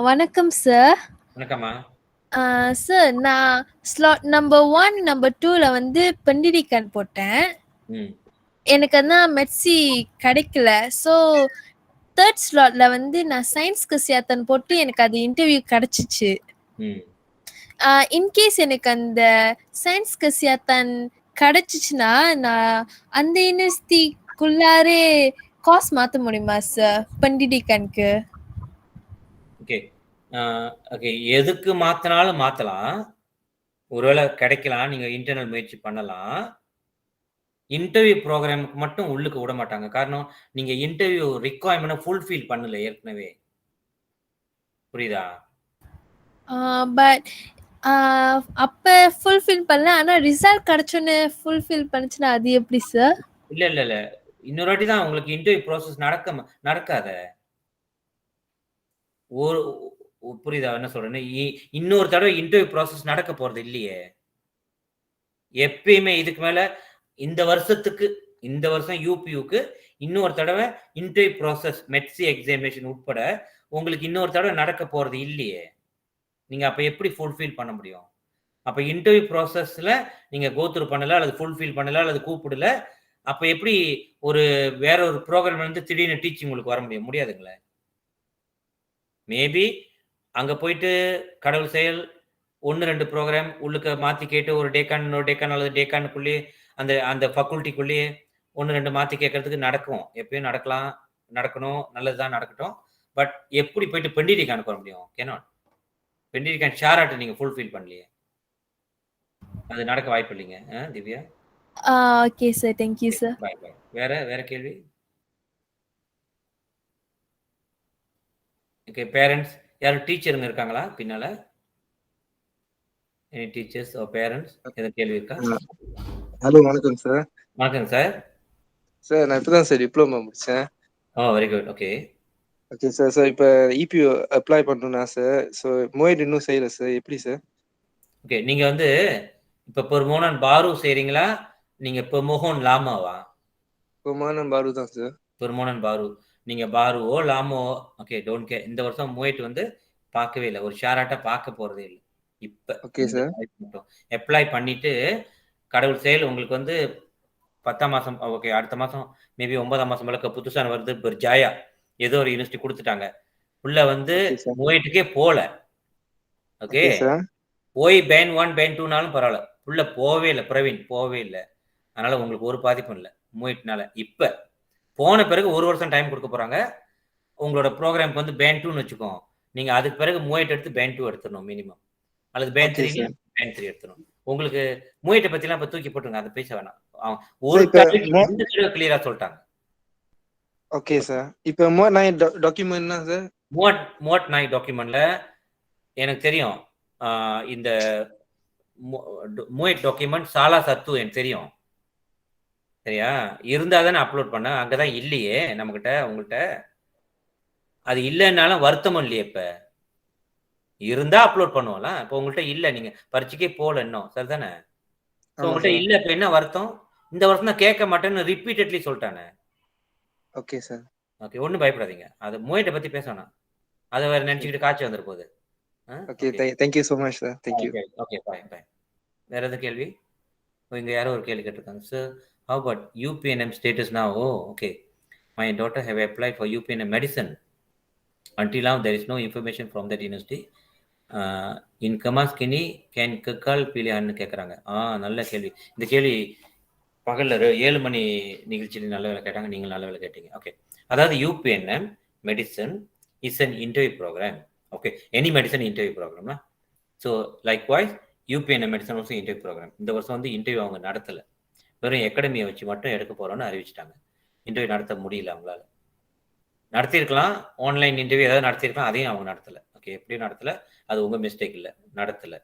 வணக்கம் சார். வணக்கம்மா. சார் நான் ஸ்லாட் நம்பர் 1 நம்பர் 2ல வந்து பண்டிடிகன் போட்டேன். எனக்கு அதான் மெட்சி கிடைக்கல. ஸோ தேர்ட் ஸ்லாட்ல வந்து நான் சயின்ஸ்க்கு சேர்த்தன் போட்டு எனக்கு அது இன்டர்வியூ கிடைச்சிச்சு. இன்கேஸ் எனக்கு அந்த சயின்ஸ்க்கு சேர்த்தன் கிடைச்சிச்சுன்னா நான் அந்த யூனிவர்சிட்டிக்குள்ளாரே காஸ் மாற்ற முடியுமா சார் பண்டிடிகனுக்கு? ஓகே ஓகே, எதுக்கு மாத்தினாலும் மாத்தலாம். ஒருவேளை கிடைக்கலாம், நீங்க இன்டர்னல் முயற்சி பண்ணலாம். இன்டர்வியூ ப்ரோக்ராமுக்கு மட்டும் உள்ளுக்கு விட மாட்டாங்க. காரணம் நீங்க இன்டர்வியூ ரிக்வயர்மெண்ட் ஃபுல்ஃபில் பண்ணல ஏற்கனவே. புரியுதா? பட் அப்ப ஃபுல்ஃபில் பண்ணல, ஆனா ரிசல்ட் கிடைச்சோன்னு ஃபுல்ஃபில் பண்ணுச்சுன்னா அது எப்படி சார்? இல்ல இல்ல இல்ல, இன்னொரு வாட்டி தான் உங்களுக்கு இன்டர்வியூ ப்ராசஸ் நடக்காத. ஒரு புரியுதா என்ன சொல்றேன்னு? இன்னொரு தடவை இன்டர்வியூ ப்ராசஸ் நடக்க போறது இல்லையே. எப்பயுமே இதுக்கு மேல இந்த வருஷம் யூபியூக்கு இன்னொரு தடவை இன்டர்வியூ ப்ராசஸ் மெட்சி எக்ஸாமினேஷன் உட்பட உங்களுக்கு இன்னொரு தடவை நடக்க போறது இல்லையே. நீங்க அப்ப எப்படி ஃபுல்ஃபில் பண்ண முடியும்? அப்ப இன்டர்வியூ ப்ராசஸ்ல நீங்க கோத்ரூ பண்ணல, அல்லது ஃபுல்ஃபில் பண்ணல, அல்லது கூப்பிடல, அப்ப எப்படி வேற ஒரு ப்ரோக்ராம் வந்து திடீர்னு டீச்சிங் உங்களுக்கு வர முடியும்? முடியாதுங்களே. மேபி அங்க போயிட்டு கடவுள் செயல் 1-2 ப்ரோக்ராம் உள்ளுக்க மாத்தி கேட்டு ஒரு டேக்கான் அல்லது டேக்கானுக்குள்ளேயே அந்த ஃபேக்கல்ட்டிக்குள்ளேயே 1-2 மாத்தி கேட்கறதுக்கு நடக்கும். எப்பயும் நடக்கணும், நல்லதுதான் நடக்கட்டும். பட் எப்படி போயிட்டு பெண்டிடிகானுக்கு வர முடியும்? கேனாட். பெண்டிடிகான் ஷேராட்டு நீங்க ஃபுல்ஃபில் பண்ணலையே, அது நடக்க வாய்ப்பு இல்லைங்க. Divya. Okay sir, thank you sir. Bye bye. வேற கேள்வி? ஓகே, பேரண்ட்ஸ் யாரும் டீச்சருங்க இருக்காங்களா பின்னால? எனி டீச்சர்ஸ் ஆர் பேரண்ட்ஸ் ஏதாவது கேள்வி இருக்கா? ஹலோ, வணக்கம் சார். வணக்கம் சார். சார் நான் இப்பதான் சார் டிப்ளமோ முடிச்சேன். Very good. Okay okay sir இப்போ இபியூ அப்ளை பண்ணணும்னா சார், ஸோ மோய்ட் இன்னும் செய்யல சார், எப்படி சார்? ஓகே, நீங்க வந்து இப்ப பெர்மோனன் பாரு செய்றீங்களா, நீங்க பெர்மோகன் லாமாவா? பெர்மோனன் பாரு தான் சார். பெர்மோனன் பாரு. நீங்க பாருவோ லாமோ, ஓகே டோன்ட் கேர். இந்த வருஷம் மோய்ட் வந்து பார்க்கவே இல்லை, ஒரு ஷேராட்டா பார்க்க போறதே இல்லை. இப்ப ஓகே சார் அப்ளை பண்ணிட்டு கடவுள் செயல் உங்களுக்கு வந்து 10ஆம் மாசம், ஓகே அடுத்த மாசம் மேபி 9ஆம் மாசம் வழக்க புதுசான வருது. ஜாயா ஏதோ ஒரு யூனிவர்சிட்டி கொடுத்துட்டாங்க. உள்ள வந்து மோய்ட்டுக்கே போல. ஓகே, போய் பேன் 1 பேன் 2நாலும் பரவாயில்ல, உள்ள போவே இல்லை. பிரவீன் போவே இல்லை. அதனால உங்களுக்கு ஒரு பாதிப்பும் இல்லை மோய்ட்னால. இப்ப போன பிறகு 1 வருஷம் டைம் கொடுக்க போறாங்க. உங்களோட ப்ரோக்ராம்க்கு வந்து பேன் 2ன்னு வச்சுக்கோங்க. நீங்க அதுக்கு பிறகு மோய்ட் எடுத்து பேன் 2 எடுத்துடணும் மினிமம், அல்லது பேன் 3 எடுத்துடணும். உங்களுக்கு மோய்ட்டை பத்திலாம் இப்ப தூக்கி போட்டுருங்க, அதை பேச வேணாம். ஒரு கிளியரா சொல்லிட்டாங்க. Okay sir. இப்போ மோட் நாய் டாக்குமெண்ட்னா சார், மோட் நாய் டாக்குமெண்ட்ல எனக்கு தெரியும். இந்த மோய்ட் டாக்குமெண்ட் சாலா சத்து எனக்கு தெரியும். சரியா? இருந்தா தானே அப்லோட் பண்ண. அங்கதான் இல்லையே நம்மகிட்ட. உங்கள்கிட்ட அது இல்லைன்னாலும் வருத்தமும் இல்லையே. இப்ப இருந்தா அப்லோட் பண்ணுவோம்ல. இப்போ உங்கள்கிட்ட இல்ல, நீங்க பரீட்சைக்கே போல இன்னும், சரிதானே? உங்கள்கிட்ட இல்ல, இப்ப என்ன வருத்தம்? இந்த வருஷம் தான் கேட்க மாட்டேன்னு ரிப்பீட்டட்லி சொல்லிட்டானே. Okay sir. ஓகே, ஒன்றும் பயப்படாதீங்க. அது மோய்ட்டை பத்தி பேசணும், அதை வேற நினைச்சுக்கிட்டு காய்ச்சி வந்துரு போகுது. Okay, thank you so much sir. Thank you. Okay, bye. வேற எதாவது கேள்வி? இங்க யாரோ ஒரு கேள்வி கேட்டிருக்காங்க. Sir, how about UPNM status now? Okay. My daughter have applied for UPNM medicine. Until now, there is no information from that university. In Kamaskini, can Kakal Pilihan கேட்குறாங்க. நல்ல கேள்வி. இந்த கேள்வி பகல்ல 7 மணி நிகழ்ச்சியில் நல்ல வேலை கேட்டாங்க, நீங்கள் நல்ல வேலை கேட்டீங்க. ஓகே, அதாவது UPNM medicine is an interview program. Okay, any medicine interview ப்ரோக்ராம்னா. So likewise UPNM medicine also interview program. இந்த வருஷம் வந்து இன்டர்வியூ அவங்க நடத்தலை, வெறும் அகாடமியை வச்சு மட்டும் எடுக்க போகிறோன்னு அறிவிச்சிட்டாங்க. இன்டர்வியூ நடத்த முடியல அவங்களால. நடத்தியிருக்கலாம், ஆன்லைன் இன்டர்வியூ ஏதாவது நடத்தியிருக்கலாம், அதையும் அவங்க நடத்தலை. ஓகே, எப்படியும் நடத்தலை, அது உங்கள் மிஸ்டேக் இல்லை, நடத்தலை.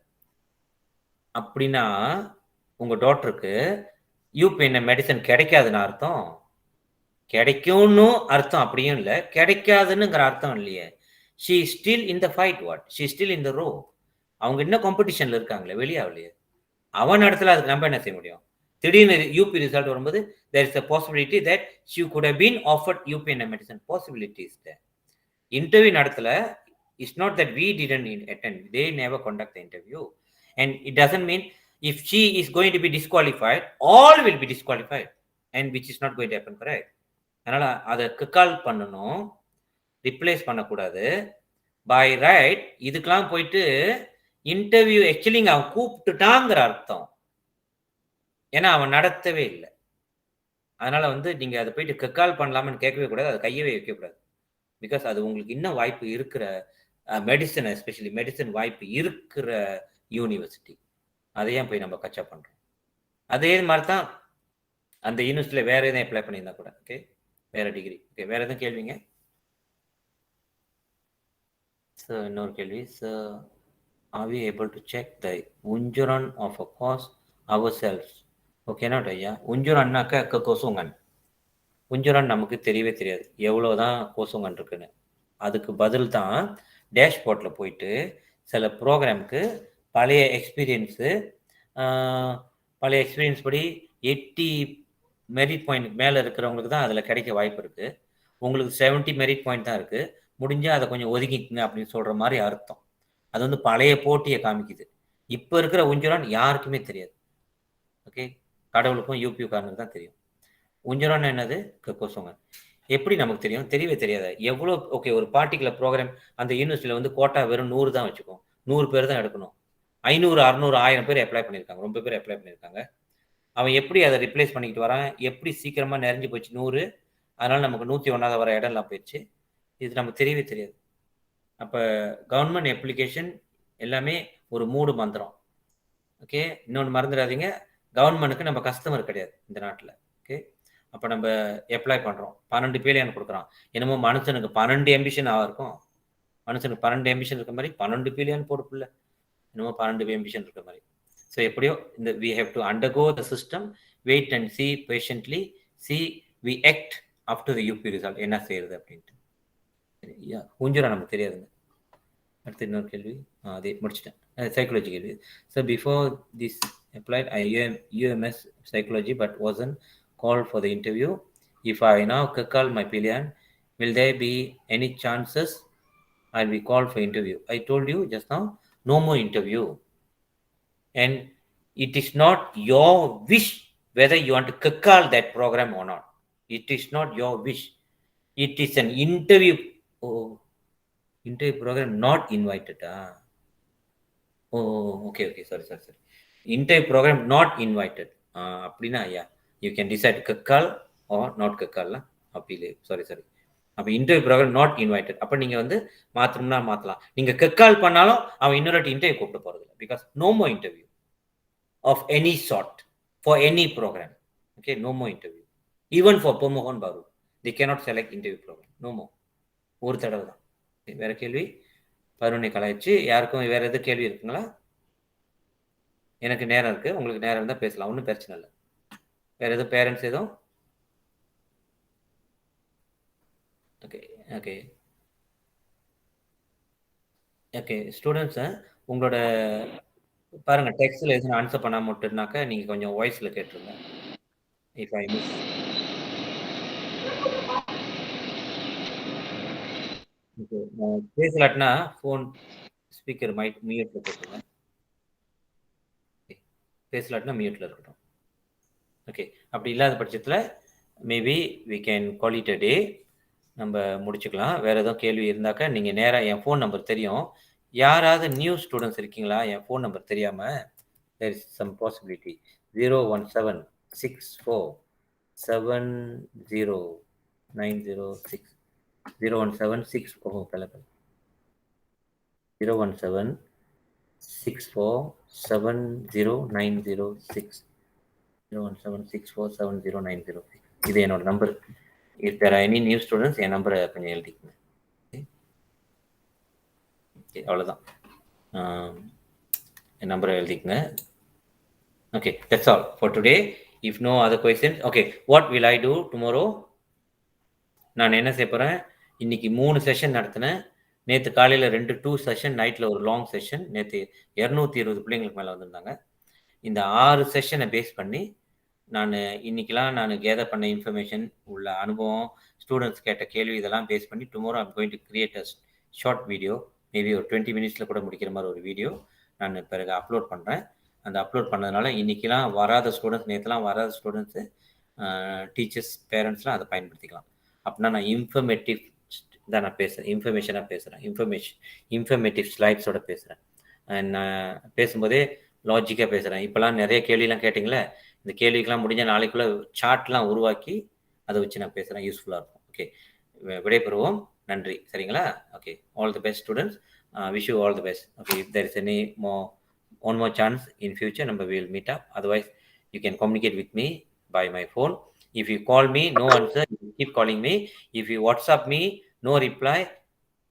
அப்படின்னா உங்கள் டாக்டருக்கு யூபிஎன்எம் மெடிசன் கிடைக்காதுன்னு அர்த்தம்? கிடைக்கும்னு அர்த்தம் அப்படியும் இல்லை, கிடைக்காதுன்னுங்கிற அர்த்தம் இல்லையே. She still in the fight. What she still in the row. அவங்க இன்னும் காம்படிஷன்ல இருக்காங்களே, வெளியாகலையே. அவன் இடத்துல அதுக்கு நம்ம என்ன செய்ய முடியும்? திடீர்னு யூபி ரிசல்ட் வரும்போது there is a possibility that she could have been offered UPNM medicine. Possibilities there. Interview நடத்தல. It's not that we didn't attend. They never conduct the interview. And it doesn't mean if she is going to be disqualified, all will be disqualified. And which is not going to happen, correct? அதனால அதை கால் பண்ணணும், replace பண்ணக்கூடாது. By right இதுக்கெல்லாம் போயிட்டு interview actually அவன் கூப்பிட்டுட்டாங்கிற அர்த்தம். ஏன்னா அவன் நடத்தவே இல்லை. அதனால வந்து நீங்க அதை போயிட்டு கக்கால் பண்ணலாம்னு கேட்கவே கூடாது, அதை கையவே வைக்கக்கூடாது. பிகாஸ் அது உங்களுக்கு இன்னும் வாய்ப்பு இருக்கிற மெடிசன், எஸ்பெஷலி மெடிசன் வாய்ப்பு இருக்கிற யூனிவர்சிட்டி. அதையே போய் நம்ம கச்சா பண்றோம். அதே மாதிரி தான் அந்த யூனிவர்சிட்டியில் வேற எதுவும் அப்ளை பண்ணியிருந்தா கூட. ஓகே, வேற டிகிரி. ஓகே, வேற எதுவும் கேள்விங்க? சார் இன்னொரு கேள்வி. Sir, are we able to check the உஞ்சுரன் ஆஃப் அ காஸ் அவர் செல்ஸ்? ஓகேனா ஐயா, உஞ்சுரன்னாக்க கொசுங்கன். உஞ்சுரன் நமக்கு தெரியவே தெரியாது எவ்வளோதான் கொசுங்கன் இருக்குன்னு. அதுக்கு பதில் தான் டேஷ்போர்ட்டில் போயிட்டு சில ப்ரோக்ராமுக்கு பழைய எக்ஸ்பீரியன்ஸ் படி 80 மெரிட் பாயிண்ட் மேலே இருக்கிறவங்களுக்கு தான் அதில் கிடைக்க வாய்ப்பு இருக்குது. உங்களுக்கு 70 மெரிட் பாயிண்ட் தான் இருக்குது, முடிஞ்சால் அதை கொஞ்சம் ஒதுக்கிக்குங்க அப்படின்னு சொல்கிற மாதிரி அர்த்தம். அது வந்து பழைய போட்டியை காமிக்குது. இப்போ இருக்கிற உஞ்சுரன் யாருக்குமே தெரியாது. ஓகே, கடவுளுக்கும் யூபியூக்காரனுக்கு தான் தெரியும். உஞ்சுரன் என்னது, கொசுங்க. எப்படி நமக்கு தெரியும்? தெரியவே தெரியாது. எவ்வளோ ஓகே, ஒரு பார்ட்டிகுலர் ப்ரோக்ராம் அந்த யூனிவர்சிட்டியில் வந்து கோட்டா வெறும் 100 தான் வச்சுக்கோம், 100 பேர் தான் எடுக்கணும். 500, 600, 1000 பேர் அப்ளை பண்ணியிருக்காங்க, ரொம்ப பேர் அப்ளை பண்ணியிருக்காங்க. அவன் எப்படி அதை ரிப்ளேஸ் பண்ணிக்கிட்டு வரான்? எப்படி சீக்கிரமாக நிறைஞ்சு போச்சு 100, அதனால நமக்கு 101 வர இடம்லாம் போயிடுச்சு. இது நமக்கு தெரியவே தெரியாது. அப்போ கவர்மெண்ட் அப்ளிகேஷன் எல்லாமே ஒரு மூடு மந்திரம். ஓகே, இன்னொன்று மறந்துடாதீங்க, கவர்மெண்ட்டுக்கு நம்ம கஸ்டமர் கிடையாது இந்த நாட்டில். ஓகே, அப்போ நம்ம அப்ளை பண்ணுறோம், 12 பில்லியன் கொடுக்குறான். என்னமோ மனுஷனுக்கு 12 எம்பிஷன் இருக்கும். மனுஷனுக்கு 12 எம்பிஷன் இருக்க மாதிரி 12 பில்லியன் போடுப்புல, என்னமோ 12 எம்பிஷன் இருக்க மாதிரி. ஸோ எப்படியோ இந்த we have to undergo the system, wait and see patiently, see we act up to the UP result. என்ன செய்யறது அப்படின்ட்டு. உஞ்சுரா நமக்கு தெரியாதுங்க. அடுத்து இன்னொரு கேள்வி, அதே முடிச்சிட்டேன். சைக்காலஜி கேள்வி. So before this applied UMS psychology but wasn't called for the interview. If I now call my pillion, will there be any chances I'll be called for interview? I told you just now, no more interview. And it is not your wish whether you want to call that program or not. It is not your wish. It is an interview. Oh, interview program not invited. Oh, okay, sorry. Interview program not invited. அப்படின்னா ஐயா, you can decide கக்கால் or not கக்கால். அப்படி sorry அப்போ interview program not invited. அப்போ நீங்கள் வந்து மாற்றணும்னா மாற்றலாம். நீங்கள் கக்கால் பண்ணாலும் அவன் இன்னொரு இன்டர்வியூ கூப்பிட்டு போகிறது இல்லை. Because no more interview of any sort for any program. Okay, no more interview. Even for பொம்மோகன் பாரு the cannot select interview program. No more, ஒரு தடவை தான். வேற கேள்வி? பருவனை கலாய்ச்சி யாருக்கும் வேற எதுவும் கேள்வி இருக்குங்களா? எனக்கு நேரம் இருக்குது, உங்களுக்கு நேரம் இருந்தால் பேசலாம், ஒன்றும் பிரச்சனை இல்லை. வேற எதுவும் பேரண்ட்ஸ் எதுவும்? ஓகே ஸ்டூடெண்ட்ஸு, உங்களோட பாருங்கள் டெக்ஸ்டில் எதுவும் ஆன்சர் பண்ணாம மட்டும்னாக்கா நீங்கள் கொஞ்சம் வாய்ஸில் கேட்டுருங்க. இஃப் ஐ மிஸ் ஓகே, பேசலாட்டினா ஃபோன் ஸ்பீக்கர் மியூட்டில் போட்டுருங்க. பேசலாட்டினா மியூட்டில் இருக்கட்டும். ஓகே, அப்படி இல்லாத பட்சத்தில் maybe we can call it a day, நம்ம முடிச்சுக்கலாம். வேறு எதுவும் கேள்வி இருந்தாக்கா நீங்கள் நேராக என் ஃபோன் நம்பர் தெரியும். யாராவது நியூ ஸ்டூடெண்ட்ஸ் இருக்கீங்களா? என் ஃபோன் நம்பர் தெரியாமல் there is some possibility. 017 0176906 0176 oh pala 017647096 017647096 இது என்னோட number. If there are any new students என் நம்பரை கொஞ்சம் எழுதிக்கங்க. ஓகே அவ்வளோதான், என் நம்பரை எழுதிக்கங்க. Okay, that's all for today. If no other questions, okay, what will I do tomorrow? நான் என்ன செய்ய போகிறேன், இன்னைக்கு 3 செஷன் நடத்தினேன். நேற்று காலையில் 2 செஷன், நைட்டில் ஒரு லாங் செஷன். நேற்று 220 பிள்ளைங்களுக்கு மேலே வந்திருந்தாங்க. இந்த 6 செஷனை பேஸ் பண்ணி நான் இன்னைக்கெல்லாம் நான் கேதர் பண்ண இன்ஃபர்மேஷன், உள்ள அனுபவம், ஸ்டூடெண்ட்ஸ் கேட்ட கேள்வி, இதெல்லாம் பேஸ் பண்ணி tomorrow I'm going to create a short video, maybe ஒரு 20 மினிட்ஸில் கூட முடிக்கிற மாதிரி ஒரு வீடியோ நான் பிறகு அப்லோட் பண்ணுறேன். அந்த அப்லோட் பண்ணதுனால இன்றைக்கெலாம் வராத ஸ்டூடெண்ட்ஸ், நேற்றுலாம் வராத ஸ்டூடெண்ட்ஸு, டீச்சர்ஸ், பேரண்ட்ஸ்லாம் அதை பயன்படுத்திக்கலாம். அப்படின்னா நான் இன்ஃபர்மேட்டிவ் தான் நான் பேசுகிறேன், இன்ஃபர்மேஷனாக பேசுகிறேன், இன்ஃபர்மேட்டிவ் ஸ்லைட்ஸோட பேசுகிறேன். நான் பேசும்போதே லாஜிக்காக பேசுகிறேன். இப்போலாம் நிறைய கேள்விலாம் கேட்டிங்களே, இந்த கேள்விக்கெலாம் முடிஞ்சால் நாளைக்குள்ளே சார்ட்லாம் உருவாக்கி அதை வச்சு நான் பேசுகிறேன், யூஸ்ஃபுல்லாக இருக்கும். ஓகே, விடைபெறுவோம். நன்றி. சரிங்களா? Okay, all the best students. Wish you all the best. Okay, if there is any one more chance in future, number we will meet up. Otherwise you can communicate with me by my phone. If you call me no answer, keep calling me. If you WhatsApp me no reply,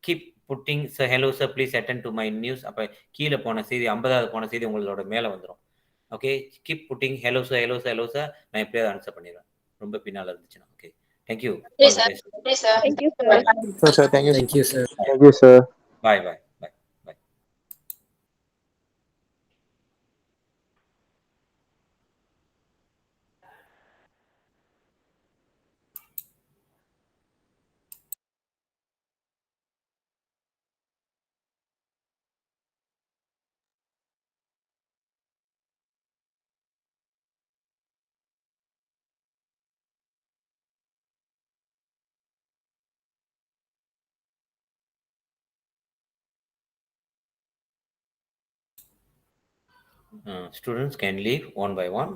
keep putting sir hello sir please attend to my news. அப்ப கீழ போன செய்தி 50வது போன செய்தி உங்களோட மேல வந்துரும். Okay, keep putting hello sir நான் எப்படியே ஆன்சர் பண்ணிடுவேன், ரொம்ப பின்னால இருந்துச்சுன்னா. Okay, thank you. Yes sir. Yes sir. Thank you sir. Sir, thank you. Thank you, sir. Thank you, sir. Bye bye. Students can leave one by one.